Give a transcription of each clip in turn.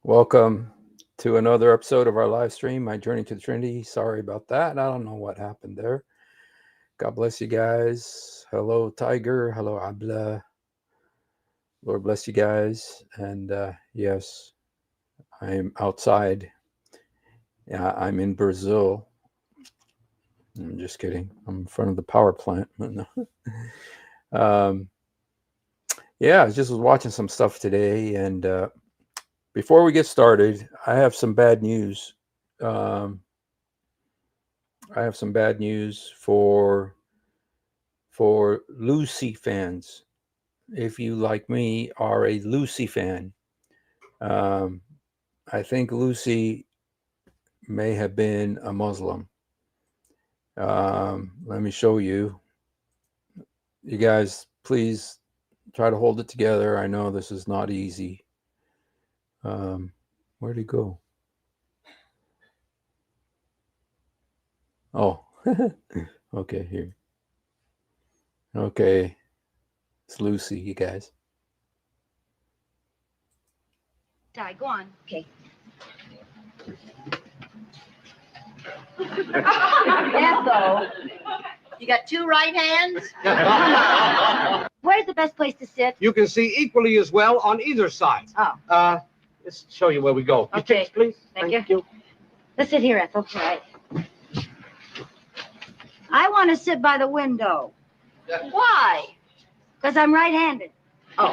Welcome to another episode of our live stream, My Journey to the Trinity. Sorry about that. I don't know what happened there. God bless you guys. Hello, Tiger. Hello, Abla. Lord bless you guys. And yes, I'm outside. Yeah, I'm in Brazil. I'm just kidding. I'm in front of the power plant. Yeah, I just was watching some stuff today, and before we get started, I have some bad news. I have some bad news for Lucy fans. If you, like me, are a Lucy fan, I think Lucy may have been a Muslim. Let me show you. You guys, please try to hold it together. I know this is not easy. Where'd he go? Oh, okay, here. Okay, it's Lucy, you guys. Di, go on. Okay. Ethel, you got two right hands? Where's the best place to sit? You can see equally as well on either side. Oh. Let's show you where we go. Your Okay. tips, please. Thank you. Let's sit here, Ethel. All right. I want to sit by the window. Why? Because I'm right-handed. Oh.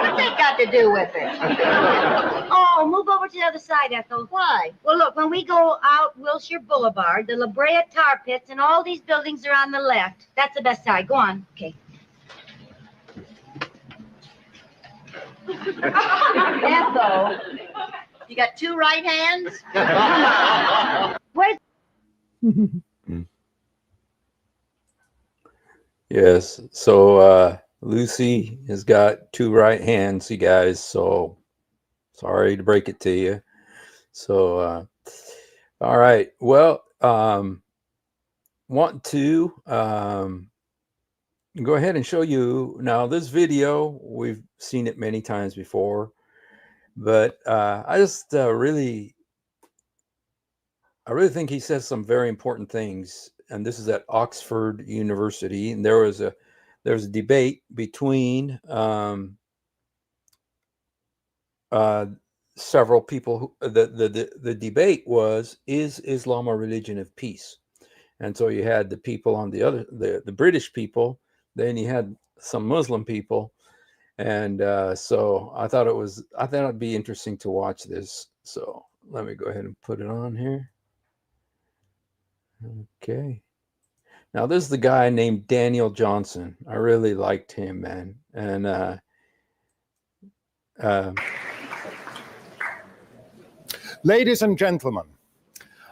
What's that got to do with it? Oh, move over to the other side, Ethel. Why? Well, look, when we go out Wilshire Boulevard, the La Brea tar pits and all these buildings are on the left. That's the best side. Go on. Okay. Ethel, you got two right hands? Where's... Yes, so Lucy has got two right hands, you guys, so sorry to break it to you. So all right, well, want to go ahead and show you now. This video, we've seen it many times before, but I just really think he says some very important things. And this is at Oxford University, and there was a debate between several people. Who, the debate was, is Islam a religion of peace? And so you had the people on the other, the British people, then you had some Muslim people, and so I thought it'd be interesting to watch this. So let me go ahead and put it on here. Okay. Now, this is the guy named Daniel Johnson. I really liked him, man. And ladies and gentlemen,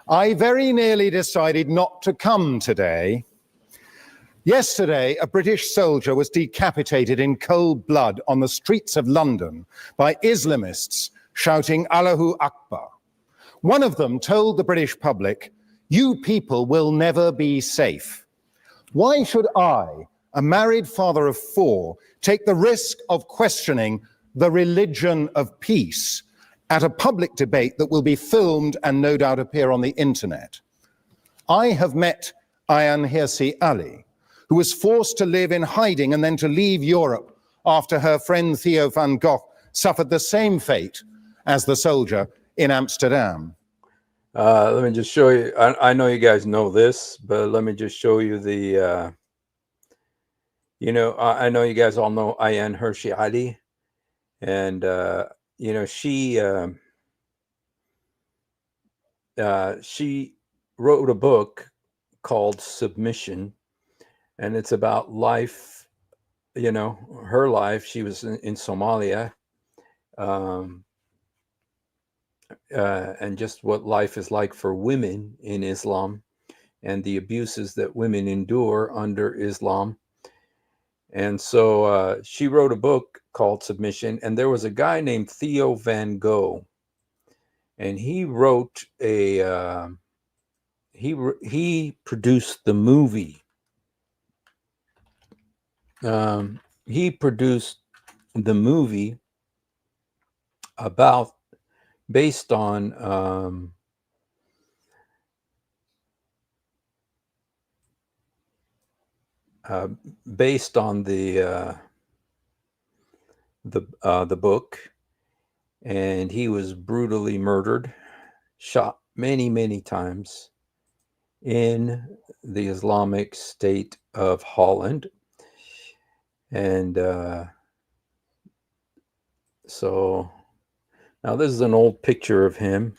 I very nearly decided not to come today. Yesterday, a British soldier was decapitated in cold blood on the streets of London by Islamists shouting Allahu Akbar. One of them told the British public, "You people will never be safe." Why should I, a married father of four, take the risk of questioning the religion of peace at a public debate that will be filmed and no doubt appear on the internet? I have met Ayaan Hirsi Ali, who was forced to live in hiding and then to leave Europe after her friend Theo van Gogh suffered the same fate as the soldier in Amsterdam. Let me just show you. I know you guys know this, but let me just show you the, I know you guys all know Ayaan Hirsi Ali. And, she wrote a book called Submission, and it's about life, her life. She was in Somalia. And just what life is like for women in Islam and the abuses that women endure under Islam. And so she wrote a book called Submission, and there was a guy named Theo van Gogh, and he wrote he produced the movie he produced the movie about based on based on the book, and he was brutally murdered, shot many times in the Islamic State of Holland. And so now this is an old picture of him.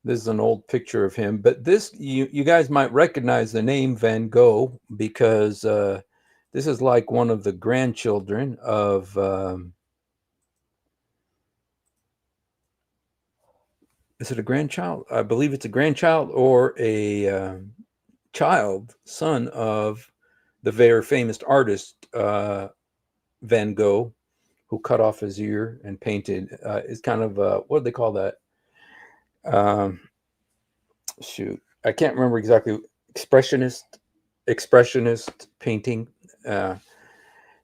This is an old picture of him, but this you guys might recognize the name Van Gogh because this is like one of the grandchildren of is it a grandchild? I believe it's a grandchild or a son of the very famous artist Van Gogh, who cut off his ear and painted. It's kind of what do they call that? Shoot, I can't remember exactly. Expressionist painting.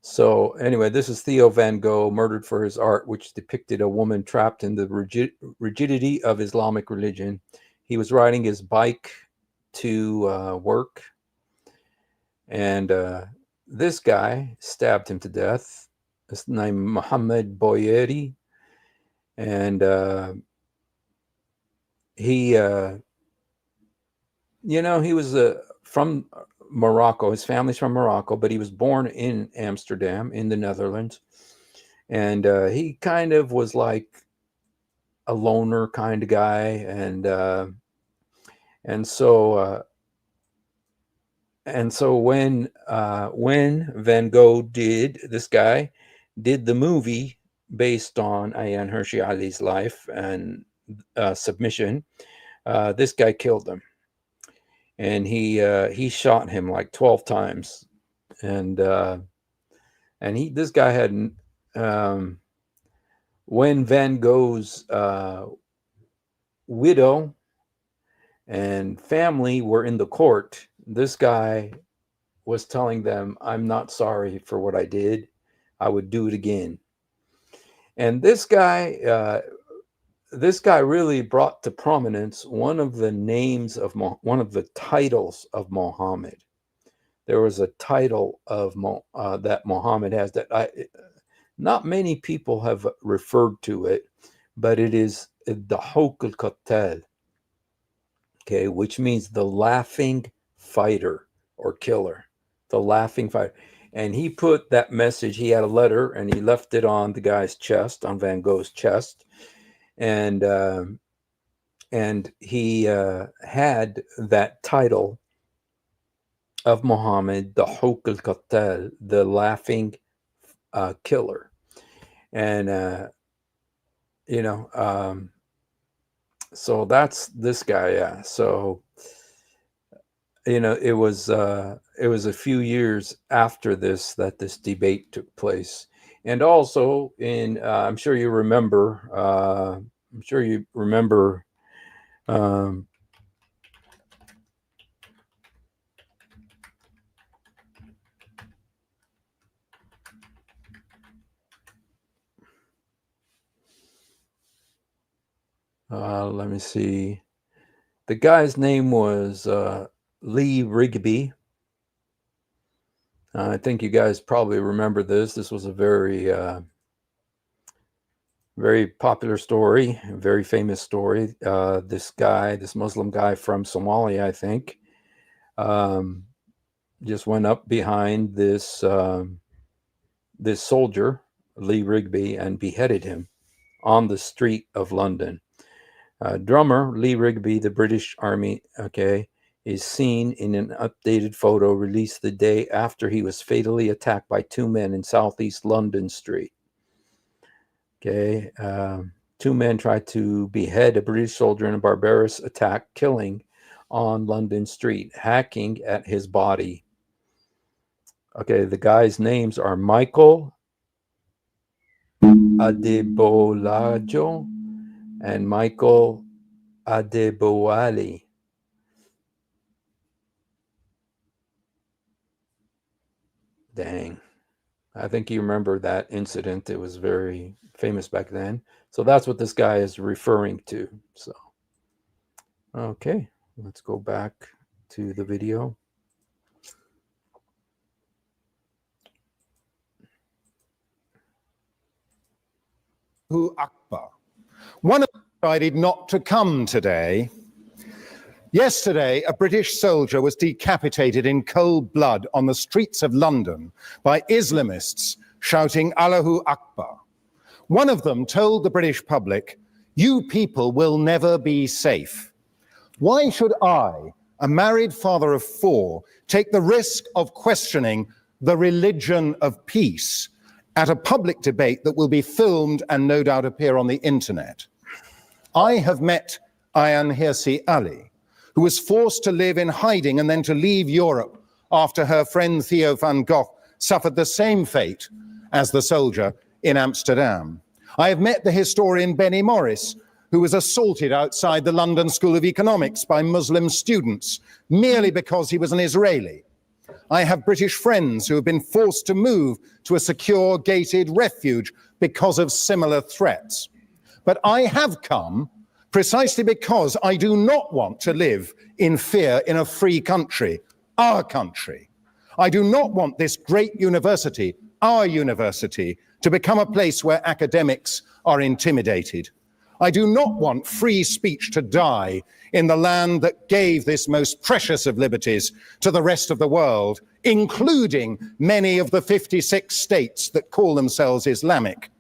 So anyway, this is Theo Van Gogh, murdered for his art, which depicted a woman trapped in the rigidity of Islamic religion. He was riding his bike to work, and this guy stabbed him to death. His name Mohammed Boyeri, and he was from Morocco. His family's from Morocco, but he was born in Amsterdam in the Netherlands. And he kind of was like a loner kind of guy. And so when Van Gogh this guy did the movie based on Ayaan Hirsi Ali's life and submission, this guy killed him. And he shot him like 12 times, and this guy had when Van Gogh's widow and family were in the court, this guy was telling them, "I'm not sorry for what I did. I would do it again." And this guy really brought to prominence one of the names of one of the titles of Muhammad. There was a title of that Muhammad has that not many people have referred to it, but it is the Hawk al-Qattal, okay, which means the laughing fighter or killer, the laughing fighter. And he put that message, he had a letter and he left it on the guy's chest, on Van Gogh's chest. And he had that title of Muhammad, the Hawk al-Qattal, the laughing killer. And so that's this guy. Yeah. So it was a few years after this that this debate took place. And also I'm sure you remember let me see. The guy's name was Lee Rigby. I think you guys probably remember this. This was a very popular story, a very famous story. This Muslim guy from Somalia, I think, just went up behind this soldier, Lee Rigby, and beheaded him on the street of London. Drummer Lee Rigby, the British Army, is seen in an updated photo released the day after he was fatally attacked by two men in southeast London Street. Two men tried to behead a British soldier in a barbarous attack, killing on London Street, hacking at his body. The guys' names are Michael Adebolajo and Michael Adebowale. Dang. I think you remember that incident. It was very famous back then. So that's what this guy is referring to. So, okay, let's go back to the video. Allahu Akbar. One of them decided not to come today. Yesterday, a British soldier was decapitated in cold blood on the streets of London by Islamists shouting Allahu Akbar. One of them told the British public, "You people will never be safe." Why should I, a married father of 4, take the risk of questioning the religion of peace at a public debate that will be filmed and no doubt appear on the internet? I have met Ayaan Hirsi Ali, who was forced to live in hiding and then to leave Europe after her friend Theo van Gogh suffered the same fate as the soldier in Amsterdam. I have met the historian Benny Morris, who was assaulted outside the London School of Economics by Muslim students merely because he was an Israeli. I have British friends who have been forced to move to a secure gated refuge because of similar threats. But I have come precisely because I do not want to live in fear in a free country, our country. I do not want this great university, our university, to become a place where academics are intimidated. I do not want free speech to die in the land that gave this most precious of liberties to the rest of the world, including many of the 56 states that call themselves Islamic.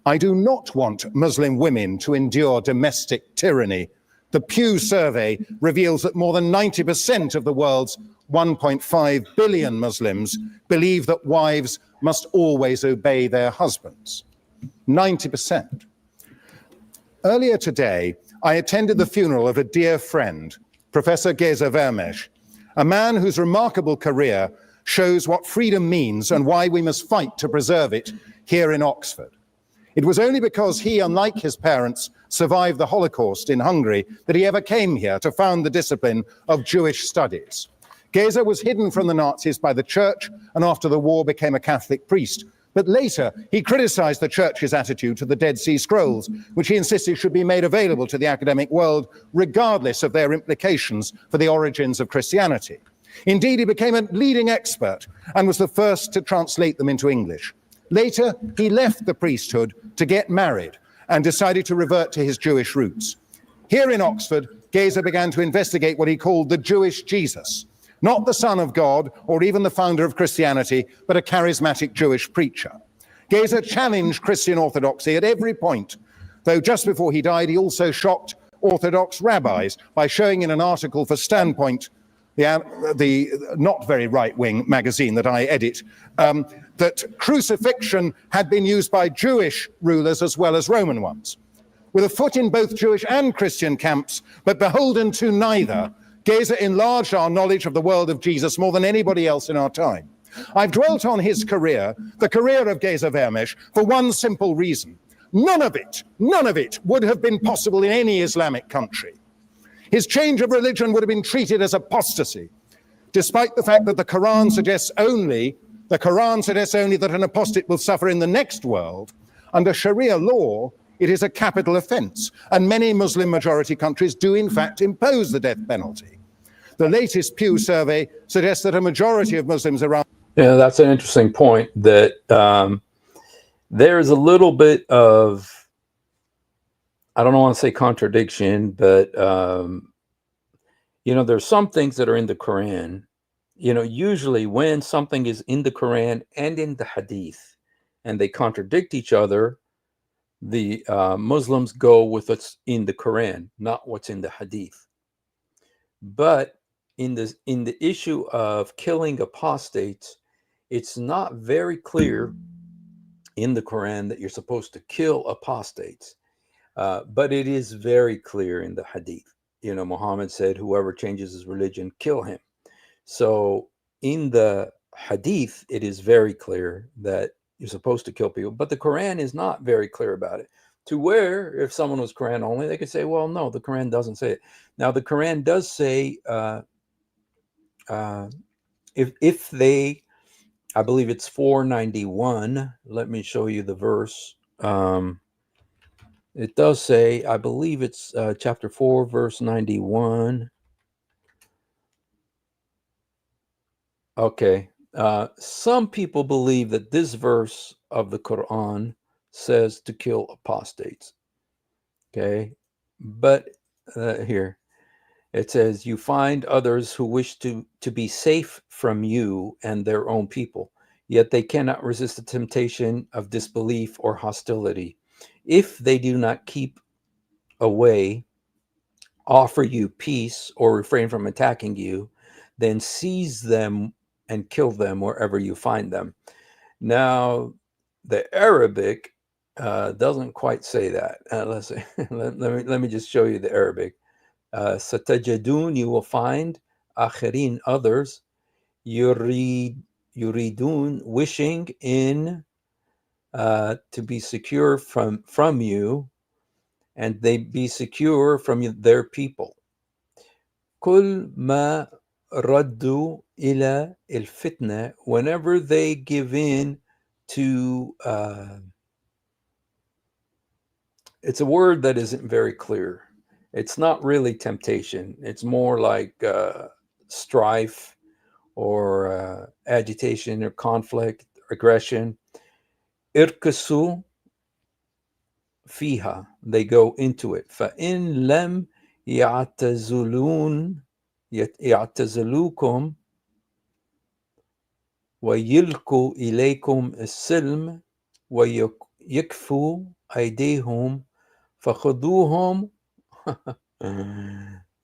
I do not want Muslim women to endure domestic tyranny. The Pew survey reveals that more than 90% of the world's 1.5 billion Muslims believe that wives must always obey their husbands. 90%. Earlier today, I attended the funeral of a dear friend, Professor Geza Vermes, a man whose remarkable career shows what freedom means and why we must fight to preserve it here in Oxford. It was only because he, unlike his parents, survived the Holocaust in Hungary that he ever came here to found the discipline of Jewish studies. Geza was hidden from the Nazis by the church and after the war became a Catholic priest. But later, he criticized the church's attitude to the Dead Sea Scrolls, which he insisted should be made available to the academic world, regardless of their implications for the origins of Christianity. Indeed, he became a leading expert and was the first to translate them into English. Later, he left the priesthood to get married and decided to revert to his Jewish roots. Here in Oxford, Geza began to investigate what he called the Jewish Jesus, not the Son of God or even the founder of Christianity, but a charismatic Jewish preacher. Geza challenged Christian orthodoxy at every point, though just before he died, he also shocked Orthodox rabbis by showing in an article for Standpoint, the not very right-wing magazine that I edit, that crucifixion had been used by Jewish rulers as well as Roman ones. With a foot in both Jewish and Christian camps, but beholden to neither, Geza enlarged our knowledge of the world of Jesus more than anybody else in our time. I've dwelt on his career, the career of Geza Vermes, for one simple reason. None of it would have been possible in any Islamic country. His change of religion would have been treated as apostasy, despite the fact that the Quran suggests only that an apostate will suffer in the next world. Under Sharia law, it is a capital offense, and many Muslim majority countries do in fact impose the death penalty. The latest Pew survey suggests that a majority of Muslims around... Yeah, that's an interesting point, that there's a little bit of, I don't want to say contradiction, but, there's some things that are in the Quran. Usually when something is in the Quran and in the Hadith, and they contradict each other, the Muslims go with what's in the Quran, not what's in the Hadith. But in the issue of killing apostates, it's not very clear in the Quran that you're supposed to kill apostates, but it is very clear in the Hadith. Muhammad said, "Whoever changes his religion, kill him." So in the Hadith, it is very clear that you're supposed to kill people, but the Quran is not very clear about it. To where, if someone was Quran only, they could say, well, no, the Quran doesn't say it. Now, the Quran does say if they I believe it's 491. Let me show you the verse. It does say, I believe it's chapter 4, verse 91. Okay. Some people believe that this verse of the Quran says to kill apostates. Okay. But here it says, you find others who wish to be safe from you and their own people, yet they cannot resist the temptation of disbelief or hostility. If they do not keep away, offer you peace, or refrain from attacking you, then seize them and kill them wherever you find them. Now, the Arabic doesn't quite say that. Let's see. let me just show you the Arabic. Satajadun, you will find, akhirin, others, yuridun, wishing in to be secure from you, and they be secure from their people. Kul ma raddu ila al-fitna, whenever they give in to, it's a word that isn't very clear. It's not really temptation. It's more like strife or agitation or conflict, aggression. Irkasu fiha, they go into it. فَإِن لَمْ يَعْتَزِلُوكُمْ وَيِلْقُوا إِلَيْكُمْ السِّلْمَ وَيَكْفُوا أَيْدِيهِمْ فَخُذُوهُمْ.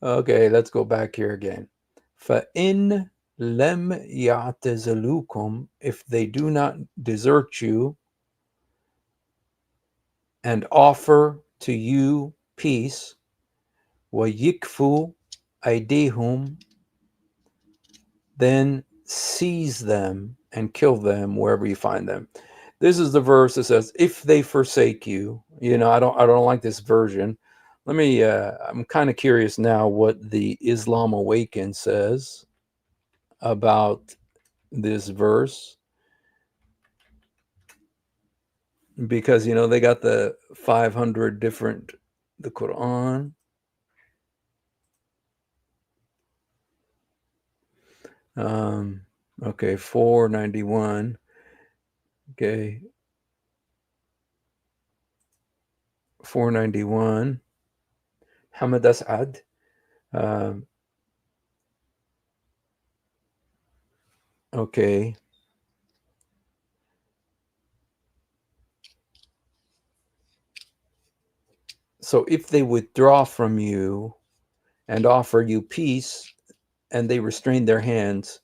Okay, let's go back here again. فَإِن لَمْ يَعْتَزِلُوكُمْ, if they do not desert you and offer to you peace, وَيِكْفُوا أَيْدِيهِمْ, then seize them and kill them wherever you find them. This is the verse that says, if they forsake you. You know, I don't like this version. Let me, I'm kind of curious now what the Islam Awakened says about this verse. Because, you know, they got the 500 different, the Quran. Okay, 491. Okay. 491. Hamad As'ad. Okay. So if they withdraw from you and offer you peace and they restrain their hands,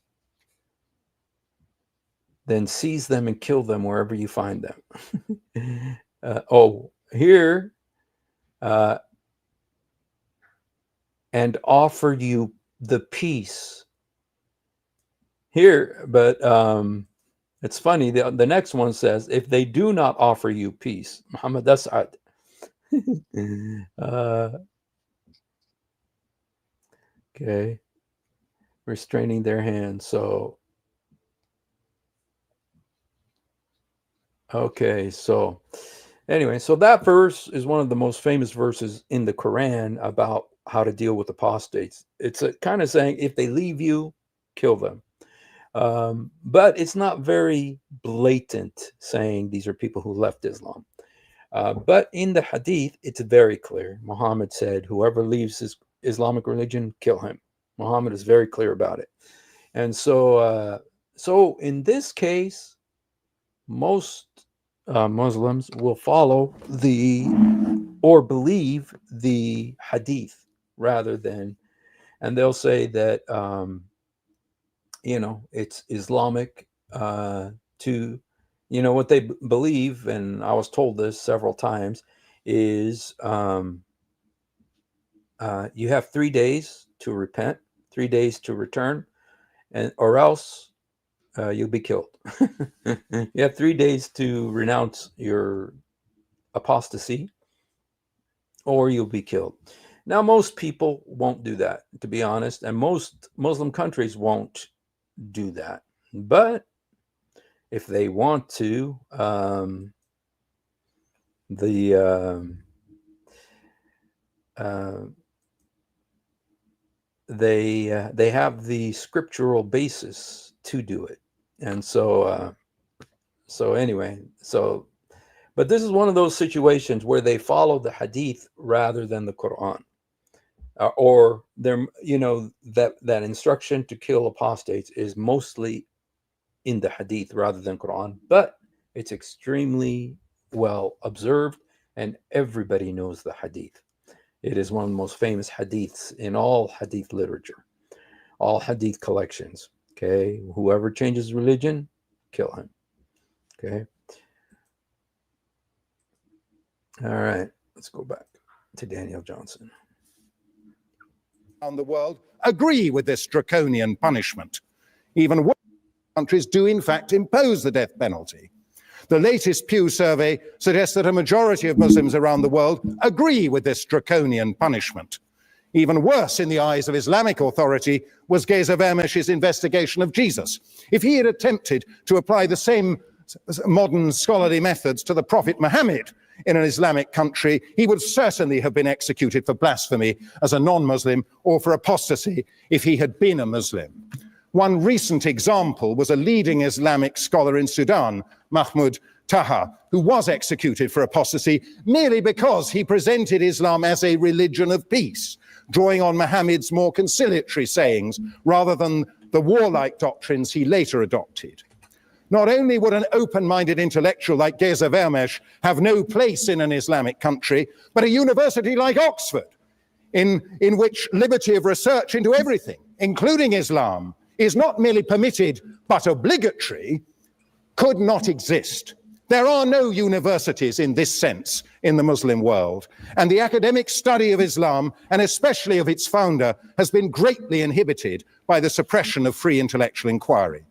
then seize them and kill them wherever you find them. Here, and offer you the peace. Here, but it's funny, the next one says, if they do not offer you peace, Muhammad As'ad. Okay, restraining their hands. So, okay, so anyway, so that verse is one of the most famous verses in the Quran about how to deal with apostates. It's kind of saying, if they leave you, kill them. But it's not very blatant saying these are people who left Islam. But in the hadith, it's very clear. Muhammad said, whoever leaves his Islamic religion, kill him. Muhammad is very clear about it. And so, so in this case, most Muslims will follow or believe the hadith rather than, and they'll say that, you know, it's Islamic to, you know, what they believe, and I was told this several times, is you have 3 days to repent, 3 days to return, and or else you'll be killed. You have 3 days to renounce your apostasy, or you'll be killed. Now, most people won't do that, to be honest, and most Muslim countries won't do that. But if they want to. They have the scriptural basis to do it, and so anyway, but this is one of those situations where they follow the hadith rather than the Quran, or that instruction to kill apostates is mostly in the hadith rather than Quran, but it's extremely well observed, and everybody knows the hadith. It is one of the most famous hadiths in all hadith literature, all hadith collections. Okay, whoever changes religion, kill him. Okay. All right, let's go back to Daniel Johnson. Around the world agree with this draconian punishment. Even worse countries do in fact impose the death penalty. The latest Pew survey suggests that a majority of Muslims around the world agree with this draconian punishment. Even worse in the eyes of Islamic authority was Geza Vermesh's investigation of Jesus. If he had attempted to apply the same modern scholarly methods to the Prophet Muhammad in an Islamic country, he would certainly have been executed for blasphemy as a non-Muslim or for apostasy if he had been a Muslim. One recent example was a leading Islamic scholar in Sudan, Mahmoud Taha, who was executed for apostasy merely because he presented Islam as a religion of peace, drawing on Muhammad's more conciliatory sayings rather than the warlike doctrines he later adopted. Not only would an open-minded intellectual like Geza Vermesh have no place in an Islamic country, but a university like Oxford, in which liberty of research into everything, including Islam, is not merely permitted but obligatory, could not exist. There are no universities in this sense in the Muslim world, and the academic study of Islam, and especially of its founder, has been greatly inhibited by the suppression of free intellectual inquiry.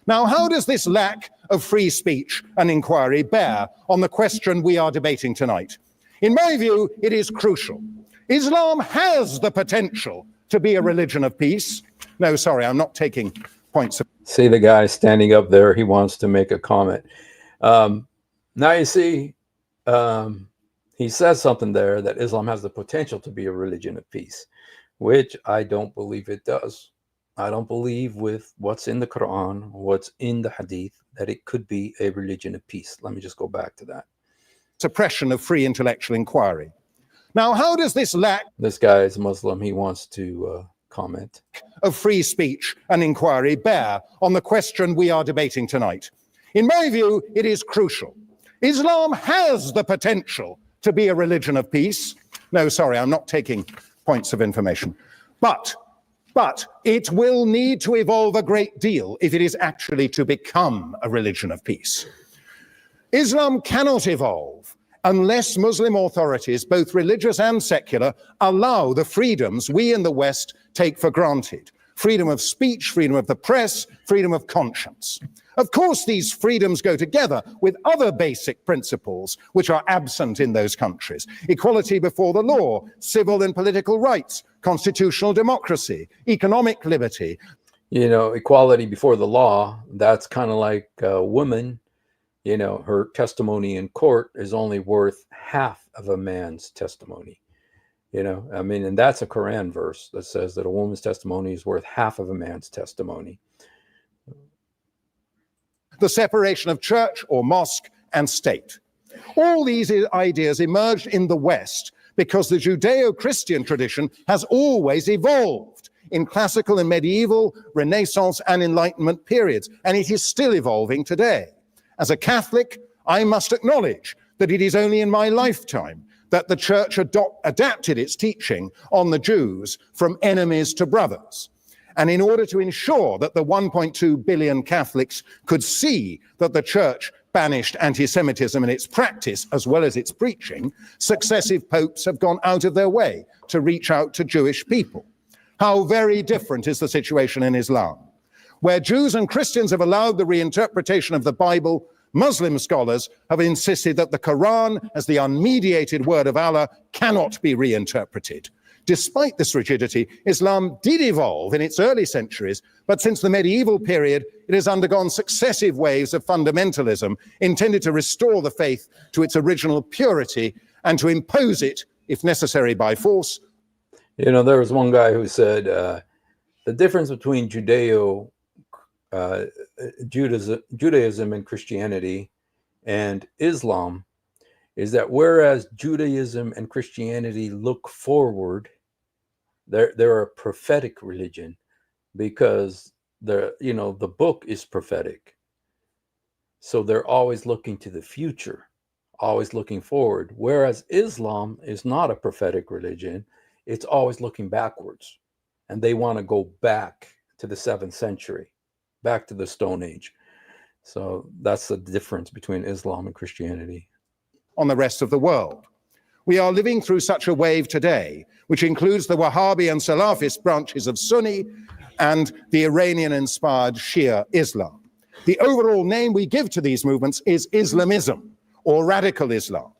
Now, how does this lack of free speech and inquiry bear on the question we are debating tonight? In my view, it is crucial. Islam has the potential to be a religion of peace. No, sorry, I'm not taking points. See the guy standing up there, he wants to make a comment. Now you see, he says something there that Islam has the potential to be a religion of peace, which I don't believe it does. I don't believe with what's in the Quran, what's in the Hadith, that it could be a religion of peace. Let me just go back to that. Suppression of free intellectual inquiry. Now, how does this lack... This guy is Muslim. He wants to comment. ...of free speech and inquiry bear on the question we are debating tonight? In my view, it is crucial. Islam has the potential to be a religion of peace. No, sorry, I'm not taking points of information. But it will need to evolve a great deal if it is actually to become a religion of peace. Islam cannot evolve unless Muslim authorities, both religious and secular, allow the freedoms we in the West take for granted. Freedom of speech, freedom of the press, freedom of conscience. Of course, these freedoms go together with other basic principles which are absent in those countries. Equality before the law, civil and political rights, constitutional democracy, economic liberty. You know, equality before the law, that's kind of like a woman, you know, her testimony in court is only worth half of a man's testimony. You know, I mean, and that's a Quran verse that says that a woman's testimony is worth half of a man's testimony. The separation of church or mosque and state. All these ideas emerged in the West because the Judeo-Christian tradition has always evolved in classical and medieval, Renaissance and Enlightenment periods, and it is still evolving today. As a Catholic, I must acknowledge that it is only in my lifetime that the church adapted its teaching on the Jews from enemies to brothers. And in order to ensure that the 1.2 billion Catholics could see that the church banished anti-Semitism in its practice as well as its preaching, successive popes have gone out of their way to reach out to Jewish people. How very different is the situation in Islam. Where Jews and Christians have allowed the reinterpretation of the Bible, Muslim scholars have insisted that the Quran, as the unmediated word of Allah, cannot be reinterpreted. Despite this rigidity, Islam did evolve in its early centuries, but since the medieval period, it has undergone successive waves of fundamentalism intended to restore the faith to its original purity and to impose it, if necessary by force. You know, there was one guy who said the difference between Judaism and Christianity and Islam is that whereas Judaism and Christianity look forward, they're a prophetic religion because the book is prophetic. So they're always looking to the future, always looking forward. Whereas Islam is not a prophetic religion, it's always looking backwards. And they want to go back to the 7th century, back to the Stone Age. So that's the difference between Islam and Christianity. On the rest of the world. We are living through such a wave today, which includes the Wahhabi and Salafist branches of Sunni and the Iranian-inspired Shia Islam. The overall name we give to these movements is Islamism, or radical Islam.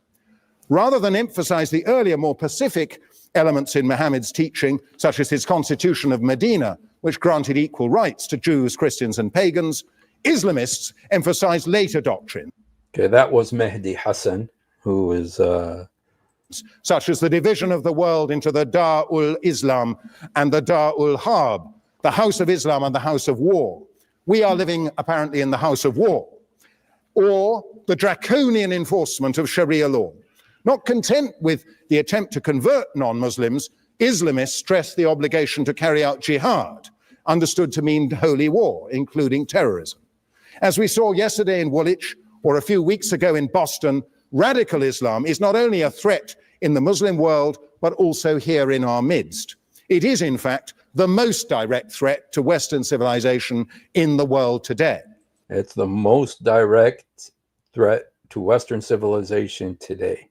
Rather than emphasize the earlier, more pacific elements in Muhammad's teaching, such as his Constitution of Medina, which granted equal rights to Jews, Christians, and pagans, Islamists emphasize later doctrine. Okay, that was Mehdi Hassan, who is such as the division of the world into the Dar-ul-Islam and the Dar-ul-Harb, the House of Islam and the House of War. We are living apparently in the House of War, or the draconian enforcement of Sharia law. Not content with the attempt to convert non-Muslims, Islamists stress the obligation to carry out jihad, understood to mean holy war, including terrorism. As we saw yesterday in Woolwich, or a few weeks ago in Boston, radical Islam is not only a threat in the Muslim world, but also here in our midst. It is, in fact, the most direct threat to Western civilization in the world today. It's the most direct threat to Western civilization today.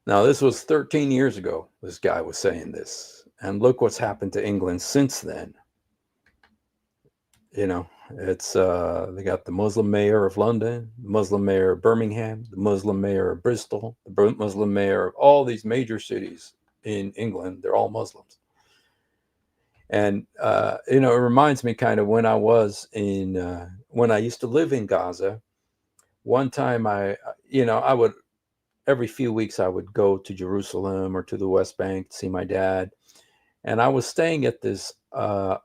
Now, this was 13 years ago, this guy was saying this. And look what's happened to England since then. You know, it's they got the Muslim mayor of London, the Muslim mayor of Birmingham, the Muslim mayor of Bristol, the Muslim mayor of all these major cities in England. They're all Muslims. And, it reminds me kind of when I was when I used to live in Gaza. One time I would, every few weeks I would go to Jerusalem or to the West Bank to see my dad. And I was staying at this hotel.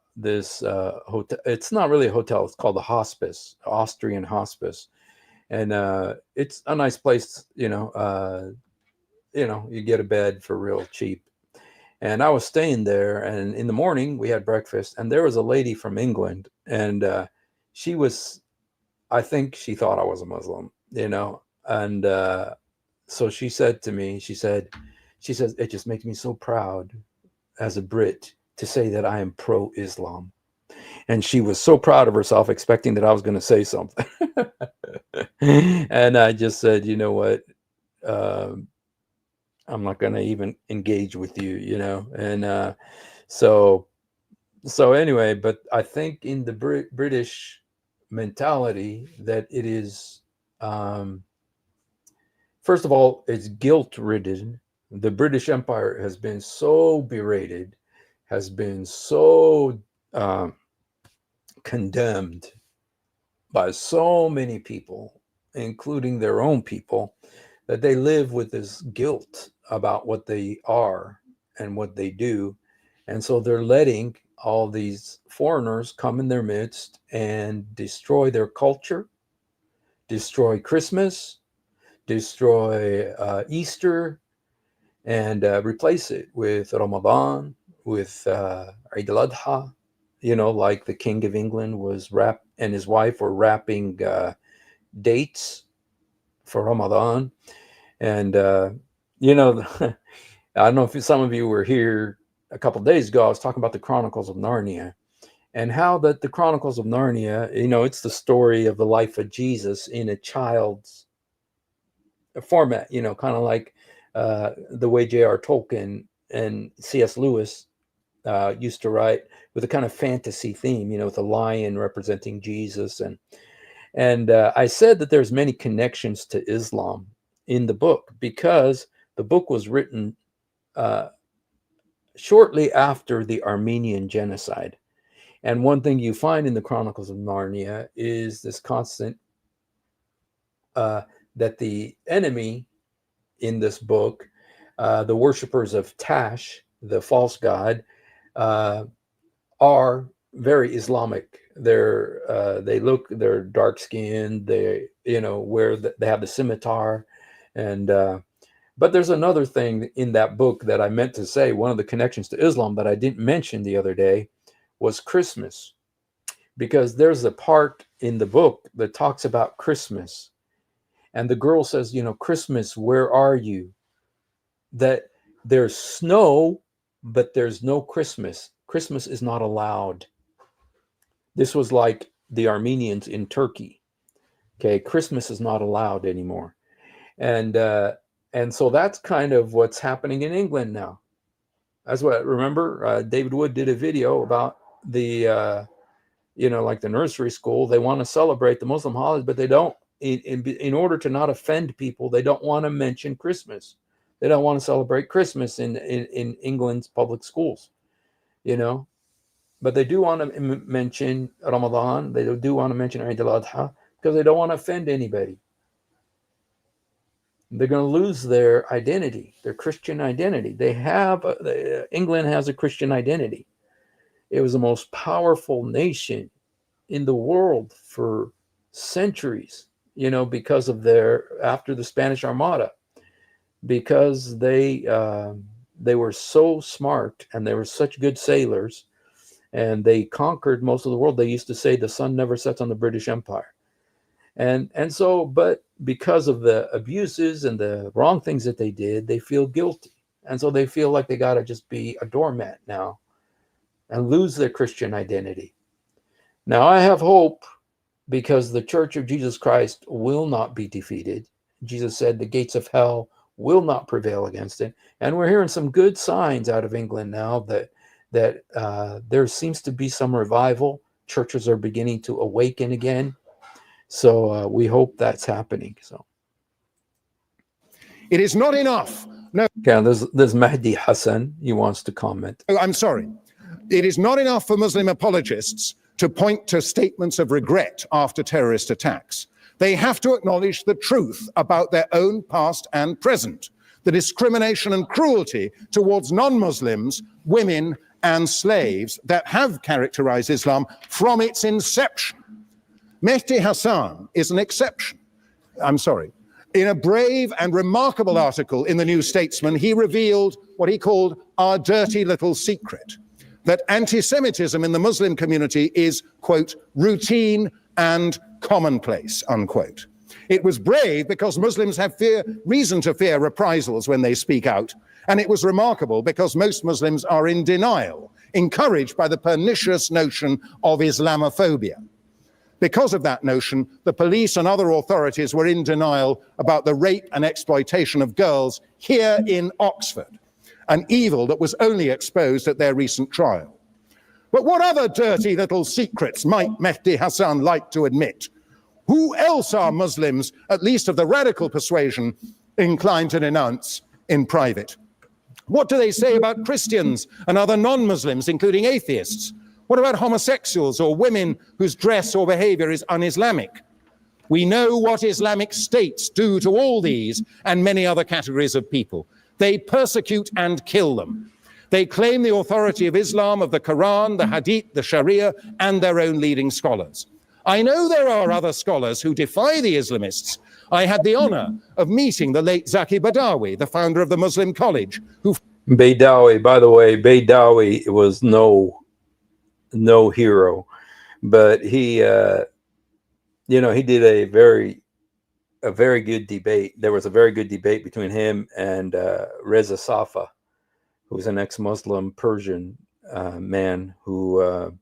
It's not really a hotel. It's called the Hospice, Austrian Hospice. And it's a nice place, you get a bed for real cheap. And I was staying there, and in the morning we had breakfast, and there was a lady from England, and I think she thought I was a Muslim, and so she said to me, she says, it just makes me so proud as a Brit to say that I am pro-Islam. And she was so proud of herself, expecting that I was going to say something. And I just said, you know what? I'm not going to even engage with you, And so anyway, but I think in the British mentality that it is, first of all, it's guilt-ridden. The British Empire has been so berated, has been so condemned by so many people, including their own people, that they live with this guilt about what they are and what they do. And so they're letting all these foreigners come in their midst and destroy their culture, destroy Christmas, destroy Easter, and replace it with Ramadan, with Eid al-Adha, like the King of England was and his wife were wrapping dates for Ramadan. And, I don't know if some of you were here a couple of days ago. I was talking about the Chronicles of Narnia and how that the Chronicles of Narnia, it's the story of the life of Jesus in a child's format, kind of like the way J.R. Tolkien and C.S. Lewis used to write, with a kind of fantasy theme, with a lion representing Jesus. And I said that there's many connections to Islam in the book, because the book was written shortly after the Armenian genocide. And one thing you find in the Chronicles of Narnia is this constant that the enemy in this book, the worshippers of Tash, the false god, are very Islamic. They're dark skinned. They they have the scimitar, and but there's another thing in that book that I meant to say. One of the connections to Islam that I didn't mention the other day was Christmas, because there's a part in the book that talks about Christmas, and the girl says, Christmas, where are you? That there's snow, but there's no Christmas. Christmas is not allowed. This was like the Armenians in Turkey. Okay, Christmas is not allowed anymore. And so that's kind of what's happening in England now. That's what, remember, David Wood did a video about the, like the nursery school. They want to celebrate the Muslim holidays, but they don't, in order to not offend people, they don't want to mention Christmas. They don't want to celebrate Christmas in England's public schools, But they do want to mention Ramadan. They do want to mention Eid al-Adha because they don't want to offend anybody. They're going to lose their identity, their Christian identity. England has a Christian identity. It was the most powerful nation in the world for centuries, because of after the Spanish Armada, because they were so smart and they were such good sailors, and they conquered most of the world. They used to say the sun never sets on the British Empire. And so, but because of the abuses and the wrong things that they did, they feel guilty. And so they feel like they got to just be a doormat now and lose their Christian identity. Now, I have hope, because the Church of Jesus Christ will not be defeated. Jesus said the gates of hell will not prevail against it. And we're hearing some good signs out of England now that there seems to be some revival. Churches are beginning to awaken again. So we hope that's happening. So it is not enough. No. Yeah, there's Mahdi Hassan. He wants to comment. Oh, I'm sorry. It is not enough for Muslim apologists to point to statements of regret after terrorist attacks. They have to acknowledge the truth about their own past and present, the discrimination and cruelty towards non-Muslims, women, and slaves that have characterized Islam from its inception. Mehdi Hassan is an exception. I'm sorry. In a brave and remarkable article in the New Statesman, he revealed what he called our dirty little secret, that anti-Semitism in the Muslim community is, quote, routine and commonplace, unquote. It was brave because Muslims have reason to fear reprisals when they speak out, and it was remarkable because most Muslims are in denial, encouraged by the pernicious notion of Islamophobia. Because of that notion, the police and other authorities were in denial about the rape and exploitation of girls here in Oxford, an evil that was only exposed at their recent trial. But what other dirty little secrets might Mehdi Hassan like to admit? Who else are Muslims, at least of the radical persuasion, inclined to denounce in private? What do they say about Christians and other non-Muslims, including atheists? What about homosexuals or women whose dress or behavior is un-Islamic? We know what Islamic states do to all these and many other categories of people. They persecute and kill them. They claim the authority of Islam, of the Quran, the Hadith, the Sharia, and their own leading scholars. I know there are other scholars who defy the Islamists. I had the honor of meeting the late Zaki Badawi, the founder of the Muslim College, who... Badawi, by the way, Badawi was no hero, but he he did a very good debate. There was a very good debate between him and Reza Safa, who was an ex-Muslim Persian man who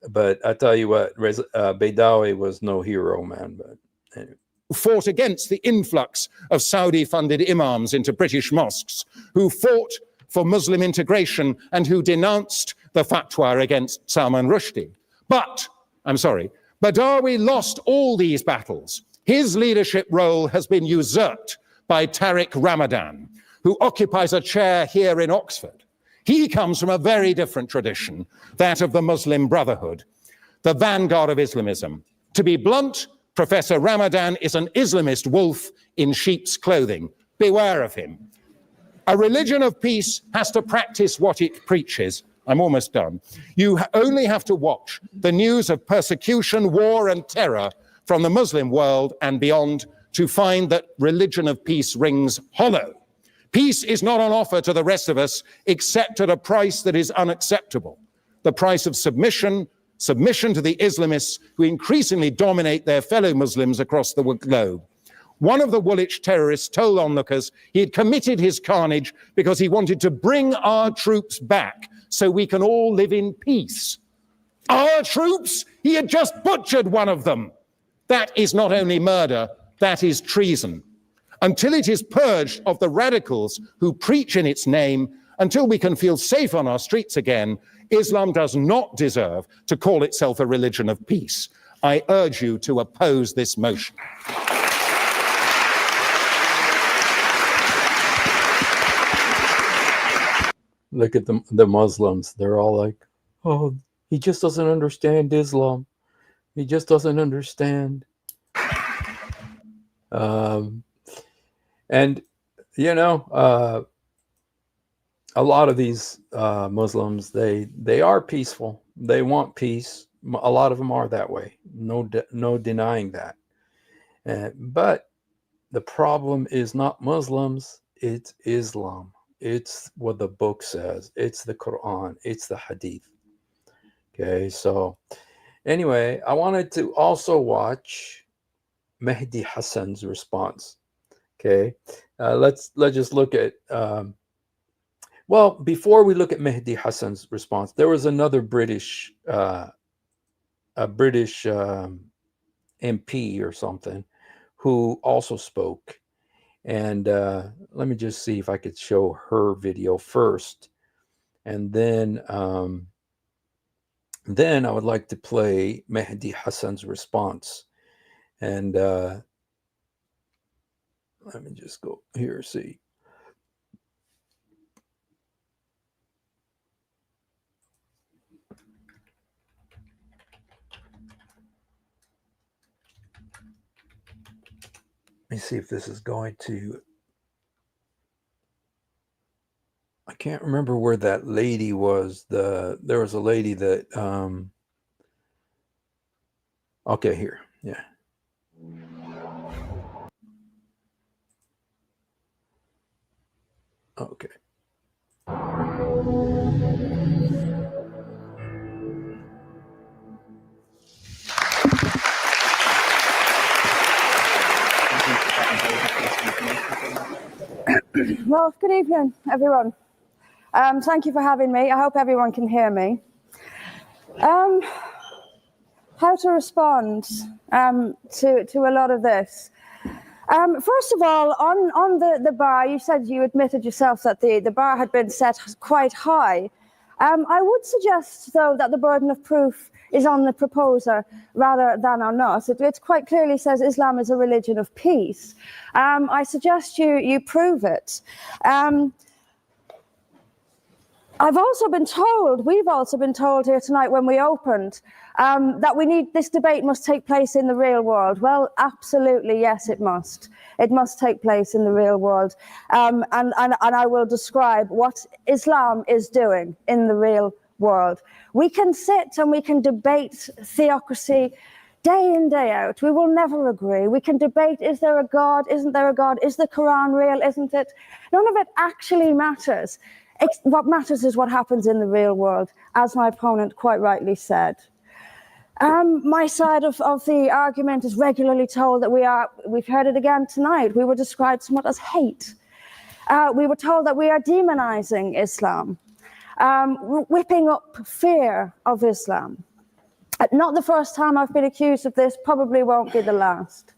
but I tell you what, Badawi was no hero, man. But anyway. Fought against the influx of Saudi-funded imams into British mosques, who fought for Muslim integration and who denounced the fatwa against Salman Rushdie. But, I'm sorry, Badawi lost all these battles. His leadership role has been usurped by Tariq Ramadan, who occupies a chair here in Oxford. He comes from a very different tradition, that of the Muslim Brotherhood, the vanguard of Islamism. To be blunt, Professor Ramadan is an Islamist wolf in sheep's clothing. Beware of him. A religion of peace has to practice what it preaches. I'm almost done. You only have to watch the news of persecution, war, and terror from the Muslim world and beyond to find that religion of peace rings hollow. Peace is not on offer to the rest of us except at a price that is unacceptable. The price of submission to the Islamists who increasingly dominate their fellow Muslims across the globe. One of the Woolwich terrorists told onlookers he had committed his carnage because he wanted to bring our troops back so we can all live in peace. Our troops? He had just butchered one of them. That is not only murder, that is treason. Until it is purged of the radicals who preach in its name, until we can feel safe on our streets again, Islam does not deserve to call itself a religion of peace. I urge you to oppose this motion. Look at the Muslims. They're all like, oh, he just doesn't understand Islam. He just doesn't understand. And, you know, a lot of these Muslims, they are peaceful. They want peace. A lot of them are that way. No denying that. But the problem is not Muslims. It's Islam. It's what the book says. It's the Quran. It's the Hadith. Okay, so anyway, I wanted to also watch Mehdi Hasan's response. Okay, let's just look at. Well, before we look at Mehdi Hasan's response, there was another British, MP or something, who also spoke. And let me just see if I could show her video first, and then I would like to play Mehdi Hasan's response. And let me just go here, see. Let me see if this is going to. I can't remember where that lady was. There was a lady that. Okay, here. Yeah. Okay. Well, good evening, everyone. Thank you for having me. I hope everyone can hear me. How to respond to a lot of this? First of all, on the bar, you said you admitted yourself that the bar had been set quite high. I would suggest, though, that the burden of proof is on the proposer rather than on us. It quite clearly says Islam is a religion of peace. I suggest you prove it. We've also been told here tonight when we opened that this debate must take place in the real world. Well, absolutely, yes, it must. It must take place in the real world. And I will describe what Islam is doing in the real world. We can sit and we can debate theocracy day in, day out. We will never agree. We can debate, is there a God? Isn't there a God? Is the Quran real? Isn't it? None of it actually matters. What matters is what happens in the real world, as my opponent quite rightly said. My side of the argument is regularly told that we've heard it again tonight, we were described somewhat as hate. We were told that we are demonizing Islam, whipping up fear of Islam. Not the first time I've been accused of this, probably won't be the last.